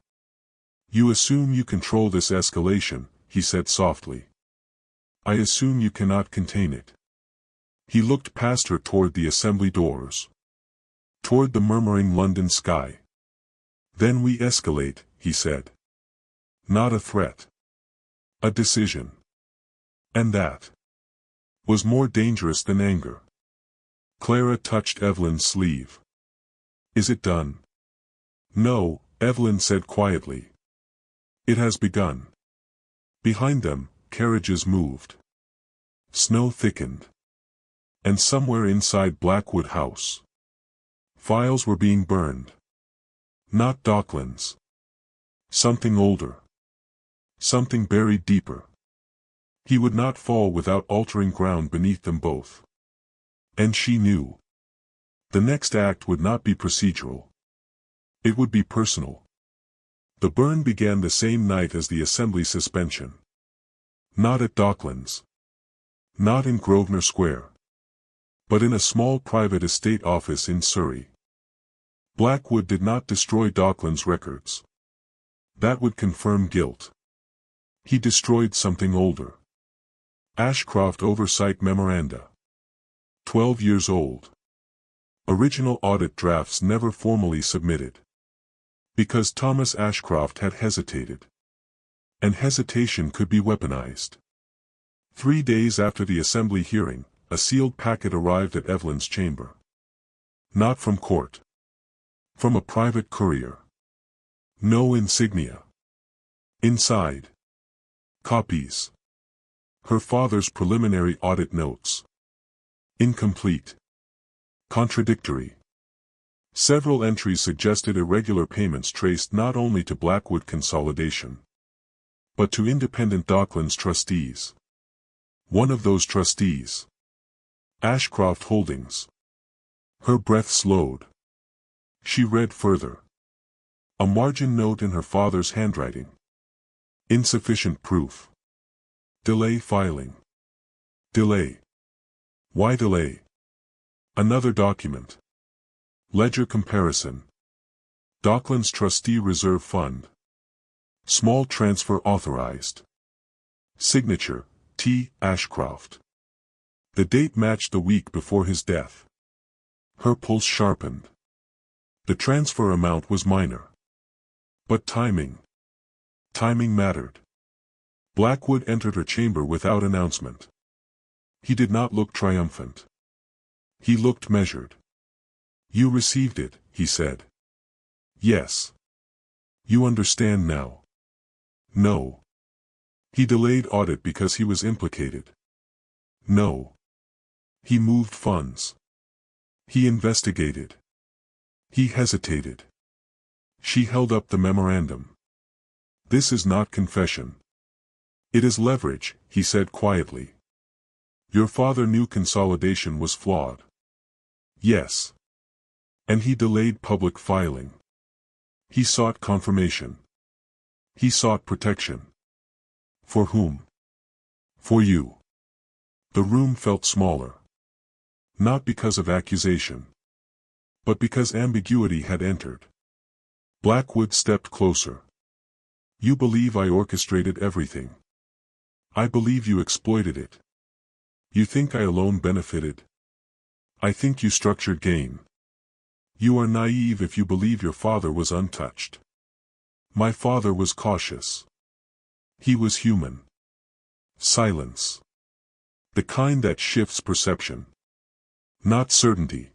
You assume you control this escalation, he said softly. I assume you cannot contain it. He looked past her toward the assembly doors. Toward the murmuring London sky. Then we escalate, he said. Not a threat. A decision. And that was more dangerous than anger. Clara touched Eveline's sleeve. Is it done? No, Eveline said quietly. It has begun. Behind them, carriages moved. Snow thickened. And somewhere inside Blackwood House, files were being burned. Not Docklands. Something older. Something buried deeper. He would not fall without altering ground beneath them both. And she knew. The next act would not be procedural. It would be personal. The burn began the same night as the assembly suspension. Not at Docklands. Not in Grosvenor Square. but in a small private estate office in Surrey. Blackwood did not destroy Docklands' records. That would confirm guilt. He destroyed something older. Ashcroft Oversight Memoranda. 12 years old. Original audit drafts never formally submitted. Because Thomas Ashcroft had hesitated. And hesitation could be weaponized. 3 days after the assembly hearing, a sealed packet arrived at Eveline's chamber. Not from court. From a private courier. No insignia. Inside. Copies. Her father's preliminary audit notes. Incomplete. Contradictory. Several entries suggested irregular payments traced not only to Blackwood Consolidation, but to independent Docklands trustees. One of those trustees. Ashcroft Holdings. Her breath slowed. She read further. A margin note in her father's handwriting. Insufficient proof. Delay filing. Delay. Why delay? Another document. Ledger comparison. Docklands Trustee Reserve Fund. Small transfer authorized. Signature, T. Ashcroft. The date matched the week before his death. Her pulse sharpened. The transfer amount was minor. But timing. Timing mattered. Blackwood entered her chamber without announcement. He did not look triumphant. He looked measured. You received it, he said. Yes. You understand now. No. He delayed audit because he was implicated. No. He moved funds. He investigated. He hesitated. She held up the memorandum. This is not confession. It is leverage, he said quietly. Your father knew consolidation was flawed. Yes. And he delayed public filing. He sought confirmation. He sought protection. For whom? For you. The room felt smaller. Not because of accusation. But because ambiguity had entered. Blackwood stepped closer. You believe I orchestrated everything. I believe you exploited it. You think I alone benefited. I think you structured gain. You are naive if you believe your father was untouched. My father was cautious. He was human. Silence. The kind that shifts perception. Not certainty.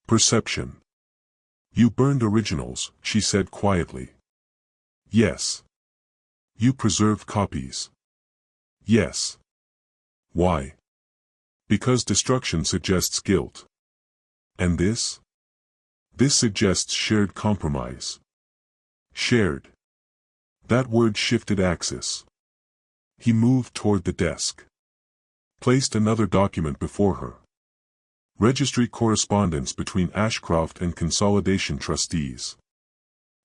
Perception. You burned originals, she said quietly. Yes. You preserved copies. Yes. Why? Because destruction suggests guilt. And this? This suggests shared compromise. Shared. That word shifted axis. He moved toward the desk. Placed another document before her. Registry correspondence between Ashcroft and Consolidation trustees.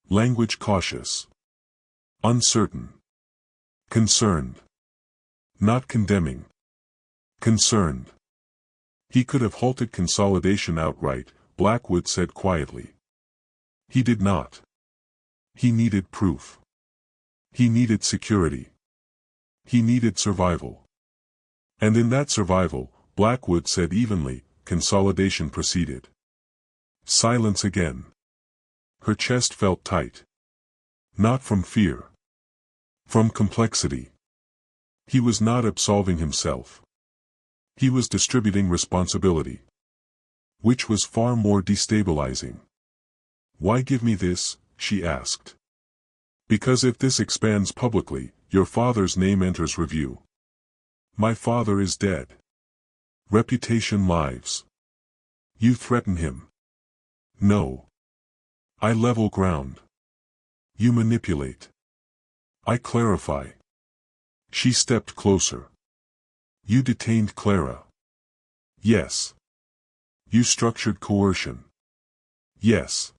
Language cautious. Uncertain. Concerned. Not condemning. Concerned. He could have halted consolidation outright, Blackwood said quietly. He did not. He needed proof. He needed security. He needed survival. And in that survival, Blackwood said evenly, consolidation proceeded. Silence again. Her chest felt tight. Not from fear. From complexity. He was not absolving himself. He was distributing responsibility. Which was far more destabilizing. Why give me this? She asked. Because if this expands publicly, your father's name enters review. My father is dead. Reputation lives. You threaten him. No. I level ground. You manipulate. I clarify. She stepped closer. You detained Clara. Yes. You structured coercion. Yes.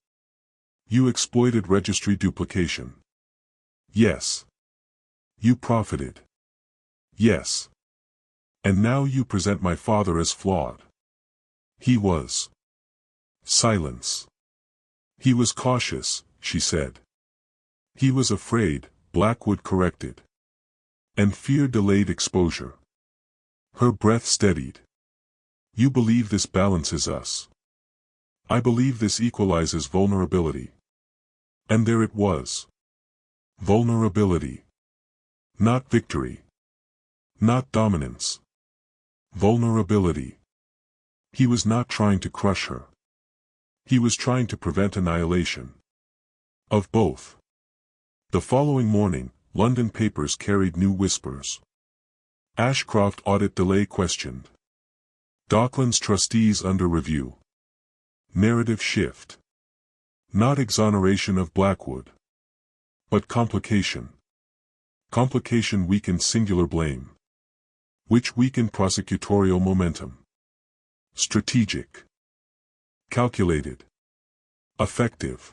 You exploited registry duplication. Yes. You profited. Yes. And now you present my father as flawed. He was. Silence. He was cautious, she said. He was afraid, Blackwood corrected. And fear delayed exposure. Her breath steadied. You believe this balances us. I believe this equalizes vulnerability. And there it was. Vulnerability. Not victory. Not dominance. Vulnerability. He was not trying to crush her. He was trying to prevent annihilation. Of both. The following morning, London papers carried new whispers. Ashcroft audit delay questioned. Docklands trustees under review. Narrative shift. Not exoneration of Blackwood. But complication. Complication weakened singular blame. Which weakened prosecutorial momentum. Strategic. Calculated. Effective.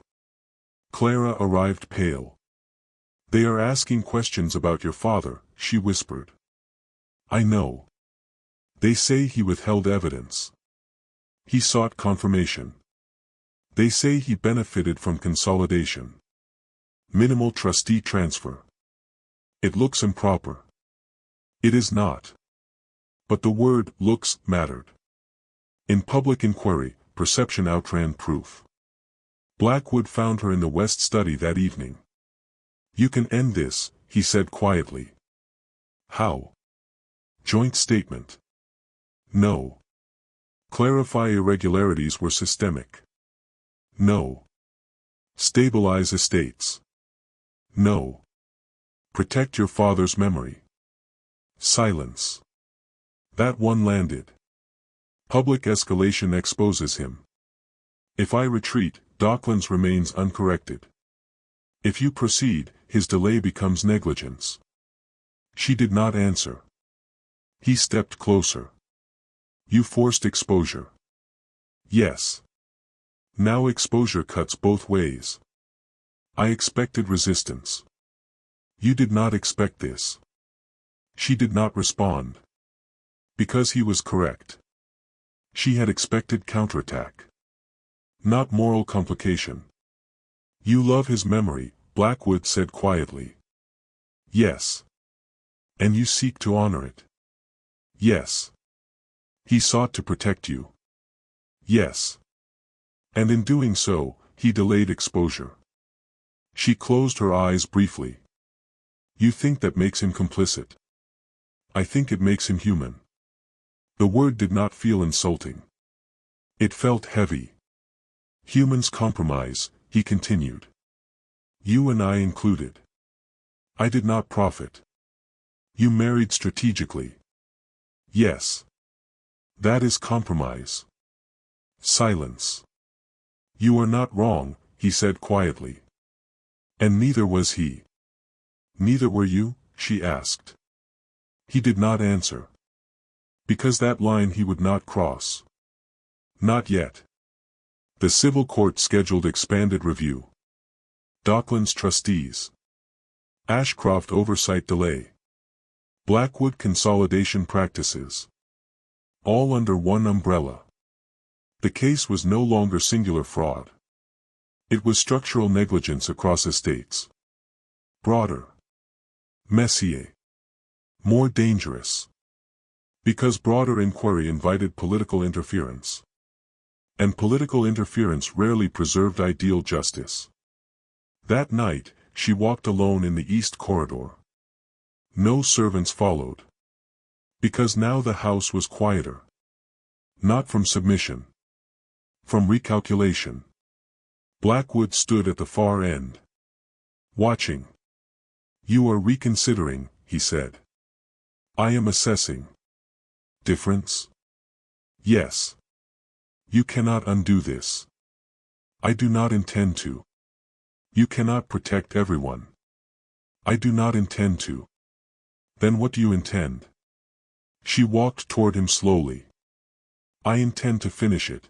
Clara arrived pale. They are asking questions about your father, she whispered. I know. They say he withheld evidence. He sought confirmation. They say he benefited from consolidation. Minimal trustee transfer. It looks improper. It is not. But the word looks mattered. In public inquiry, perception outran proof. Blackwood found her in the West study that evening. You can end this, he said quietly. How? Joint statement. No. Clarify irregularities were systemic. No. Stabilize estates. No. Protect your father's memory. Silence. That one landed. Public escalation exposes him. If I retreat, Docklands remains uncorrected. If you proceed, his delay becomes negligence. She did not answer. He stepped closer. You forced exposure. Yes. Now exposure cuts both ways. I expected resistance. You did not expect this. She did not respond. Because he was correct. She had expected counterattack. Not moral complication. You love his memory, Blackwood said quietly. Yes. And you seek to honor it. Yes. He sought to protect you. Yes. And in doing so, he delayed exposure. She closed her eyes briefly. You think that makes him complicit. I think it makes him human. The word did not feel insulting. It felt heavy. Humans compromise, he continued. You and I included. I did not profit. You married strategically. Yes. That is compromise. Silence. You are not wrong, he said quietly. And neither was he. Neither were you, she asked. He did not answer. Because that line he would not cross. Not yet. The civil court scheduled expanded review. Docklands trustees. Ashcroft oversight delay. Blackwood consolidation practices. All under one umbrella. The case was no longer singular fraud. It was structural negligence across estates. Broader. Messier. More dangerous. Because broader inquiry invited political interference. And political interference rarely preserved ideal justice. That night, she walked alone in the east corridor. No servants followed. Because now the house was quieter. Not from submission. From recalculation. Blackwood stood at the far end. Watching. You are reconsidering, he said. I am assessing. Difference? Yes. You cannot undo this. I do not intend to. You cannot protect everyone. I do not intend to. Then what do you intend? She walked toward him slowly. I intend to finish it.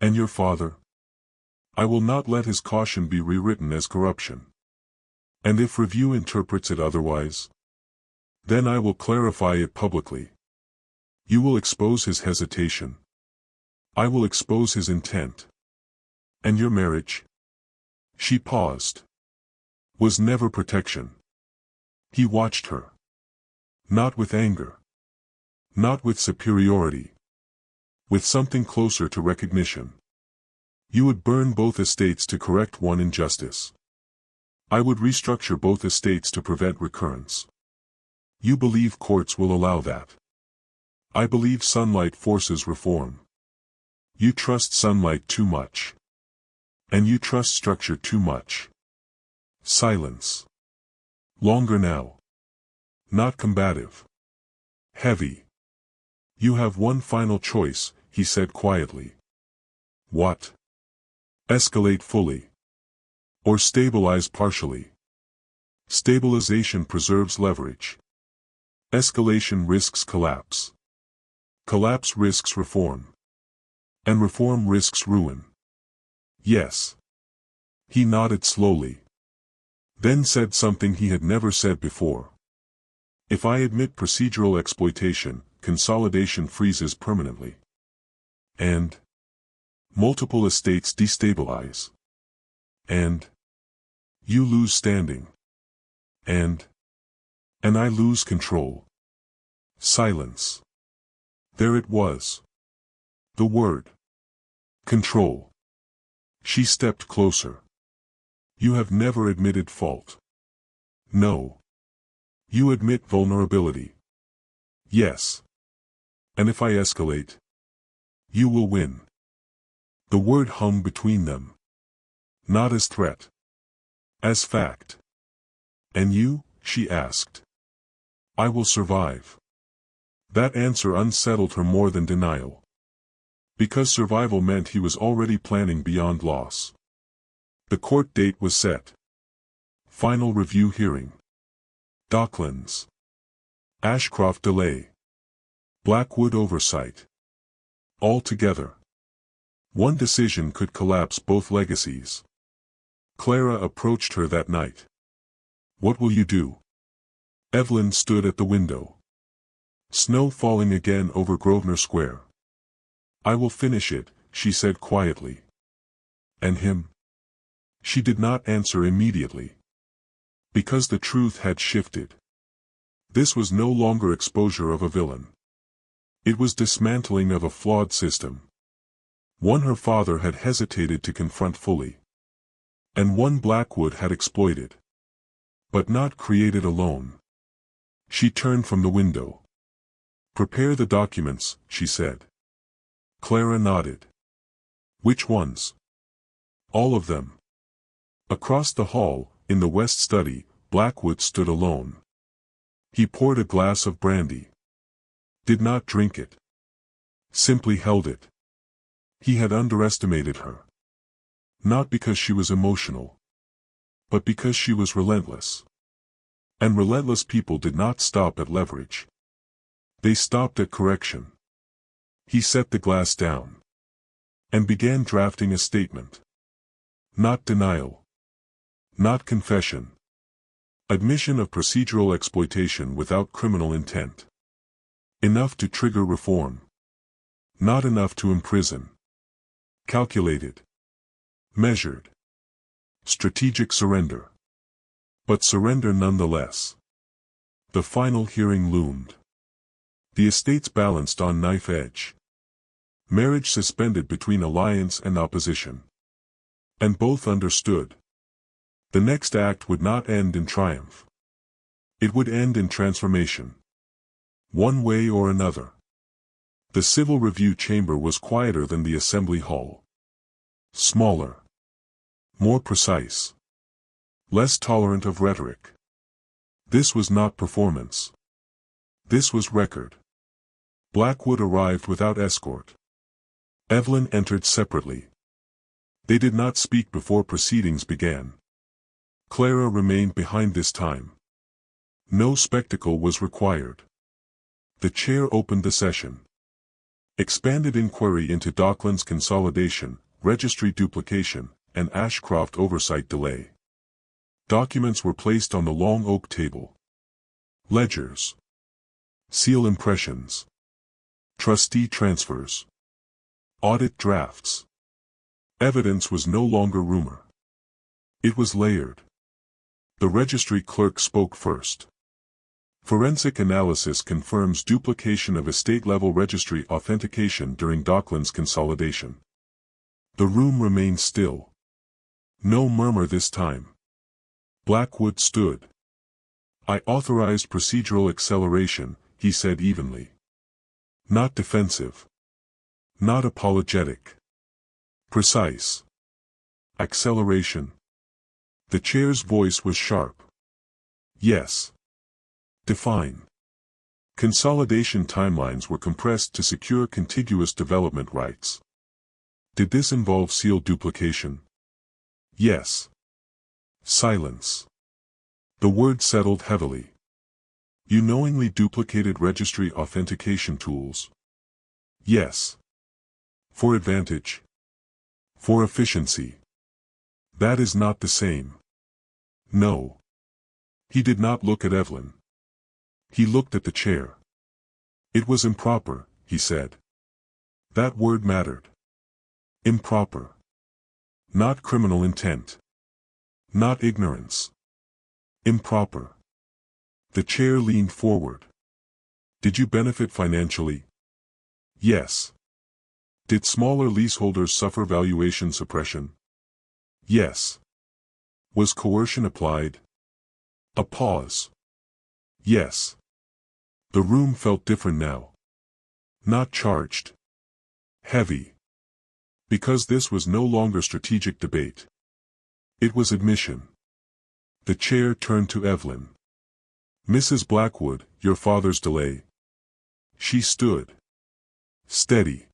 And your father? I will not let his caution be rewritten as corruption. And if review interprets it otherwise? Then I will clarify it publicly. You will expose his hesitation. I will expose his intent. And your marriage? She paused. Was never protection. He watched her. Not with anger. Not with superiority. With something closer to recognition. You would burn both estates to correct one injustice. I would restructure both estates to prevent recurrence. You believe courts will allow that. I believe sunlight forces reform. You trust sunlight too much. And you trust structure too much. Silence. Longer now. Not combative. Heavy. You have one final choice, he said quietly. What? Escalate fully. Or stabilize partially. Stabilization preserves leverage. Escalation risks collapse. Collapse risks reform. And reform risks ruin. Yes. He nodded slowly. Then said something he had never said before. If I admit procedural exploitation, consolidation freezes permanently. And multiple estates destabilize. And you lose standing. And I lose control. Silence. There it was. The word. Control. She stepped closer. You have never admitted fault. No. You admit vulnerability. Yes. And if I escalate, you will win. The word hung between them. Not as threat. As fact. And you, she asked. I will survive. That answer unsettled her more than denial. Because survival meant he was already planning beyond loss. The court date was set. Final review hearing. Docklands. Ashcroft delay. Blackwood oversight. All together. One decision could collapse both legacies. Clara approached her that night. What will you do? Eveline stood at the window. Snow falling again over Grosvenor Square. I will finish it, she said quietly. And him? She did not answer immediately. Because the truth had shifted. This was no longer exposure of a villain. It was dismantling of a flawed system. One her father had hesitated to confront fully. And one Blackwood had exploited. But not created alone. She turned from the window. Prepare the documents, she said. Clara nodded. Which ones? All of them. Across the hall, in the west study, Blackwood stood alone. He poured a glass of brandy. Did not drink it. Simply held it. He had underestimated her. Not because she was emotional. But because she was relentless. And relentless people did not stop at leverage. They stopped at correction. He set the glass down. And began drafting a statement. Not denial. Not confession. Admission of procedural exploitation without criminal intent. Enough to trigger reform. Not enough to imprison. Calculated. Measured. Strategic surrender. But surrender nonetheless. The final hearing loomed. The estates balanced on knife edge. Marriage suspended between alliance and opposition. And both understood. The next act would not end in triumph. It would end in transformation. One way or another. The civil review chamber was quieter than the assembly hall. Smaller. More precise. Less tolerant of rhetoric. This was not performance. This was record. Blackwood arrived without escort. Eveline entered separately. They did not speak before proceedings began. Clara remained behind this time. No spectacle was required. The chair opened the session. Expanded inquiry into Docklands consolidation, registry duplication, and Ashcroft oversight delay. Documents were placed on the long oak table. Ledgers. Seal impressions. Trustee transfers. Audit drafts. Evidence was no longer rumor. It was layered. The registry clerk spoke first. Forensic analysis confirms duplication of estate-level registry authentication during Docklands consolidation. The room remained still. No murmur this time. Blackwood stood. I authorized procedural acceleration, he said evenly. Not defensive. Not apologetic. Precise. Acceleration. The chair's voice was sharp. Yes. Define. Consolidation timelines were compressed to secure contiguous development rights. Did this involve seal duplication? Yes. Silence. The word settled heavily. You knowingly duplicated registry authentication tools? Yes. For advantage. For efficiency. That is not the same. No. He did not look at Eveline. He looked at the chair. It was improper, he said. That word mattered. Improper. Not criminal intent. Not ignorance. Improper. The chair leaned forward. Did you benefit financially? Yes. Did smaller leaseholders suffer valuation suppression? Yes. Was coercion applied? A pause. Yes. The room felt different now. Not charged. Heavy. Because this was no longer strategic debate. It was admission. The chair turned to Eveline. Mrs. Blackwood, your father's delay. She stood. Steady.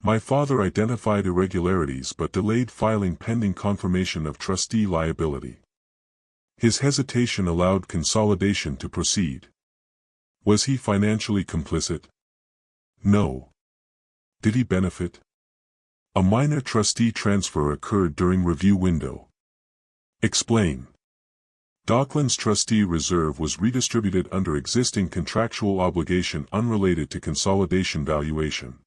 My father identified irregularities but delayed filing pending confirmation of trustee liability. His hesitation allowed consolidation to proceed. Was he financially complicit? No. Did he benefit? A minor trustee transfer occurred during review window. Explain. Docklands trustee reserve was redistributed under existing contractual obligation unrelated to consolidation valuation.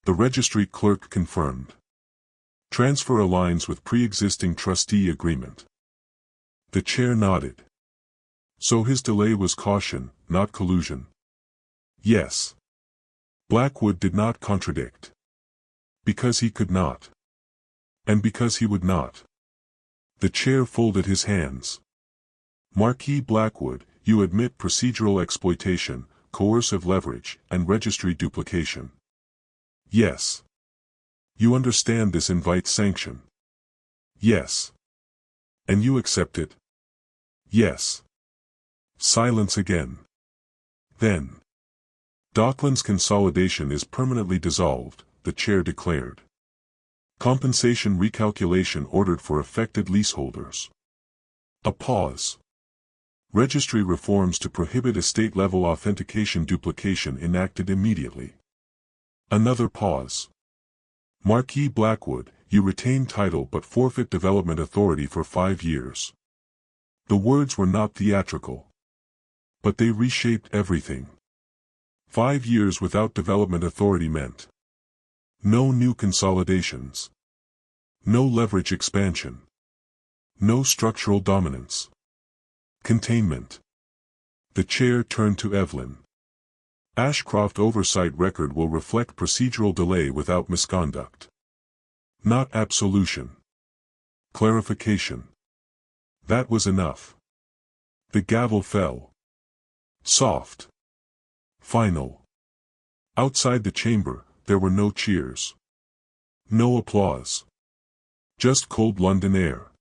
The registry clerk confirmed. Transfer aligns with pre-existing trustee agreement. The chair nodded. So his delay was caution, not collusion. Yes. Blackwood did not contradict. Because he could not. And because he would not. The chair folded his hands. Marquis Blackwood, you admit procedural exploitation, coercive leverage, and registry duplication. Yes. You understand this invites sanction. Yes. And you accept it? Yes. Silence again. Then. Docklands consolidation is permanently dissolved, the chair declared. Compensation recalculation ordered for affected leaseholders. A pause. Registry reforms to prohibit estate-level authentication duplication enacted immediately. Another pause. Marquis Blackwood, you retain title but forfeit development authority for 5 years. The words were not theatrical. But they reshaped everything. 5 years without development authority meant no new consolidations. No leverage expansion. No structural dominance. Containment. The chair turned to Eveline. Ashcroft oversight record will reflect procedural delay without misconduct. Not absolution. Clarification. That was enough. The gavel fell. Soft. Final. Outside the chamber, there were no cheers. No applause. Just cold London air.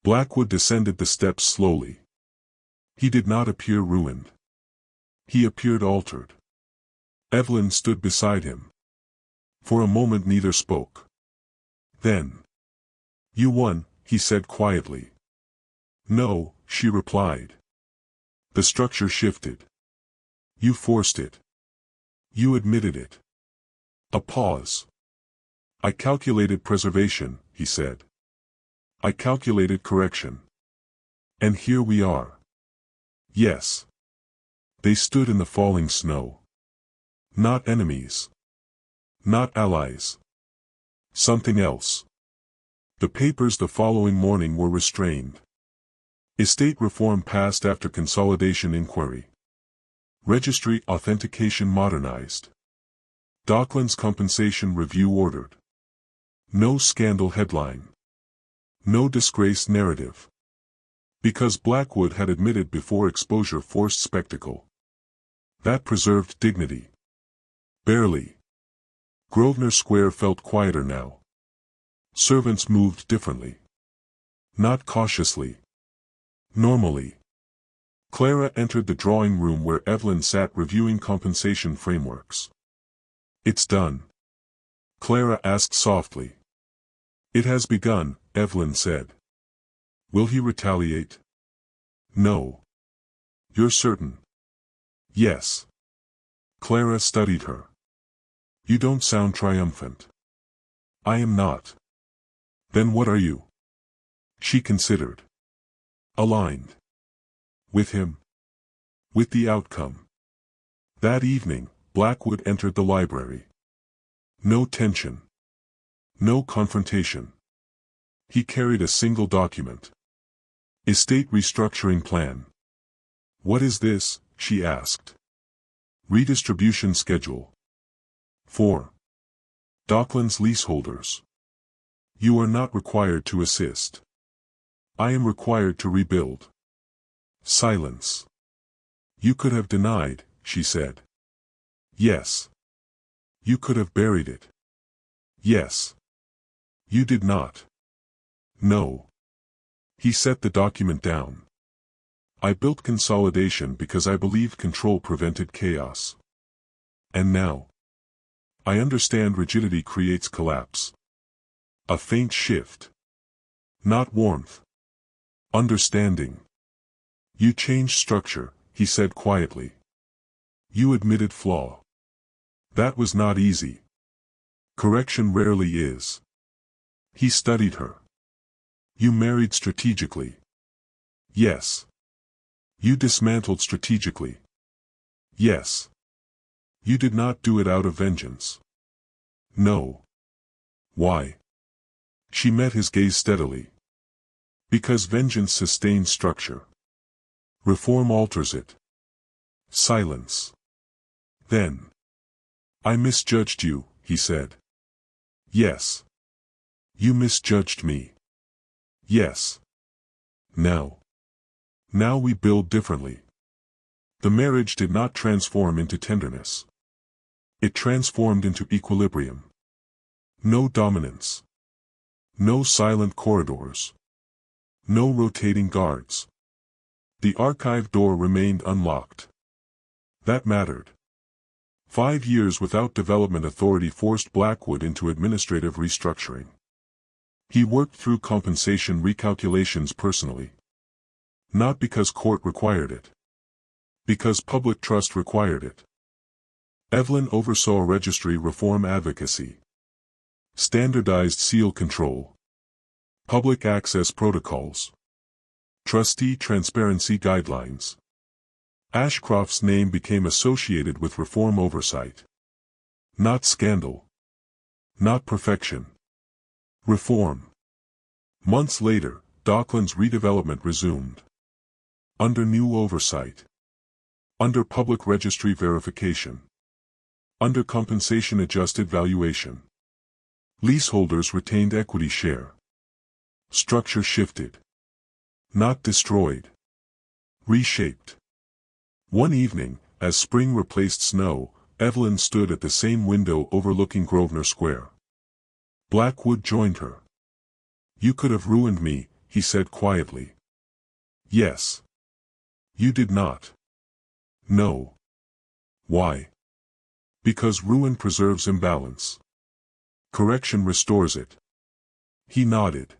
Blackwood descended the steps slowly. He did not appear ruined. He appeared altered. Eveline stood beside him. For a moment neither spoke. Then. You won, he said quietly. No, she replied. The structure shifted. You forced it. You admitted it. A pause. I calculated preservation, he said. I calculated correction. And here we are. Yes. They stood in the falling snow. Not enemies. Not allies. Something else. The papers the following morning were restrained. Estate reform passed after consolidation inquiry. Registry authentication modernized. Docklands compensation review ordered. No scandal headline. No disgrace narrative. Because Blackwood had admitted before exposure forced spectacle. That preserved dignity. Barely. Grosvenor Square felt quieter now. Servants moved differently. Not cautiously. Normally. Clara entered the drawing room where Eveline sat reviewing compensation frameworks. "It's done?" Clara asked softly. "It has begun," Eveline said. "Will he retaliate?" "No." "You're certain?" "Yes." Clara studied her. "You don't sound triumphant." "I am not." "Then what are you?" She considered. "Aligned." "With him?" "With the outcome." That evening, Blackwood entered the library. No tension. No confrontation. He carried a single document. Estate restructuring plan. "What is this?" she asked. Redistribution schedule. 4. Docklands leaseholders. You are not required to assist. I am required to rebuild. Silence. You could have denied, she said. Yes. You could have buried it. Yes. You did not. No. He set the document down. I built consolidation because I believed control prevented chaos. And now? I understand rigidity creates collapse. A faint shift. Not warmth. Understanding. You changed structure, he said quietly. You admitted flaw. That was not easy. Correction rarely is. He studied her. You married strategically. Yes. You dismantled strategically. Yes. You did not do it out of vengeance. No. Why? She met his gaze steadily. Because vengeance sustains structure. Reform alters it. Silence. Then. I misjudged you, he said. Yes. You misjudged me. Yes. Now. Now we build differently. The marriage did not transform into tenderness. It transformed into equilibrium. No dominance. No silent corridors. No rotating guards. The archive door remained unlocked. That mattered. 5 years without development authority forced Blackwood into administrative restructuring. He worked through compensation recalculations personally. Not because court required it. Because public trust required it. Eveline oversaw registry reform advocacy. Standardized seal control. Public access protocols. Trustee transparency guidelines. Ashcroft's name became associated with reform oversight. Not scandal. Not perfection. Reform. Months later, Docklands redevelopment resumed. Under new oversight. Under public registry verification. Under compensation adjusted valuation. Leaseholders retained equity share. Structure shifted. Not destroyed. Reshaped. One evening, as spring replaced snow, Eveline stood at the same window overlooking Grosvenor Square. Blackwood joined her. You could have ruined me, he said quietly. Yes. You did not. No. Why? Because ruin preserves imbalance. Correction restores it. He nodded.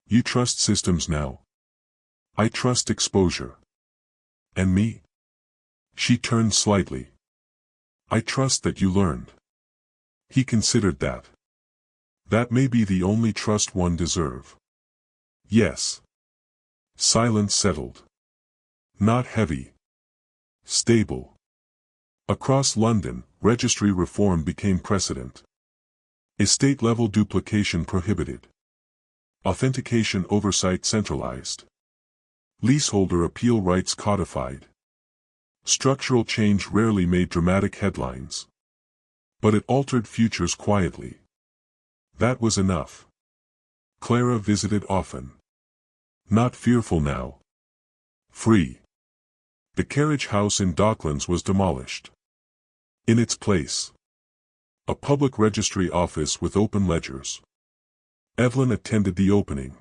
You trust systems now. I trust exposure. And me? She turned slightly. I trust that you learned. He considered that. That may be the only trust one deserve. Yes. Silence settled. Not heavy. Stable. Across London, registry reform became precedent. Estate-level duplication prohibited. Authentication oversight centralized. Leaseholder appeal rights codified. Structural change rarely made dramatic headlines. But it altered futures quietly. That was enough. Clara visited often. Not fearful now. Free. The carriage house in Docklands was demolished. In its place, a public registry office with open ledgers. Eveline attended the opening.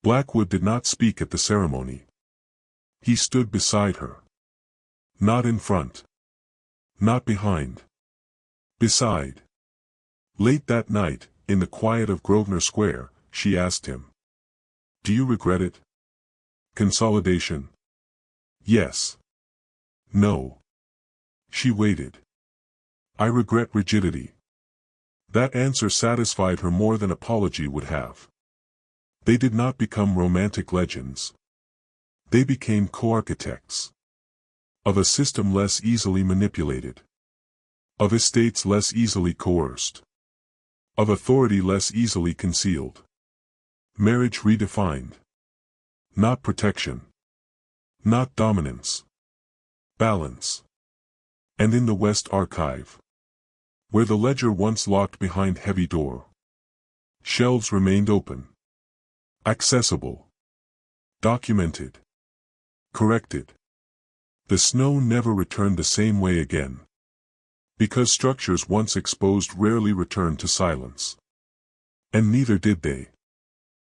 Blackwood did not speak at the ceremony. He stood beside her. Not in front. Not behind. Beside. Late that night, in the quiet of Grosvenor Square, she asked him. Do you regret it? Consolidation? Yes. No. She waited. I regret rigidity. That answer satisfied her more than apology would have. They did not become romantic legends. They became co-architects. Of a system less easily manipulated. Of estates less easily coerced. Of authority less easily concealed. Marriage redefined. Not protection. Not dominance. Balance. And in the West Archive, where the ledger once locked behind heavy door, shelves remained open. Accessible. Documented. Corrected. The snow never returned the same way again. Because structures once exposed rarely returned to silence. And neither did they.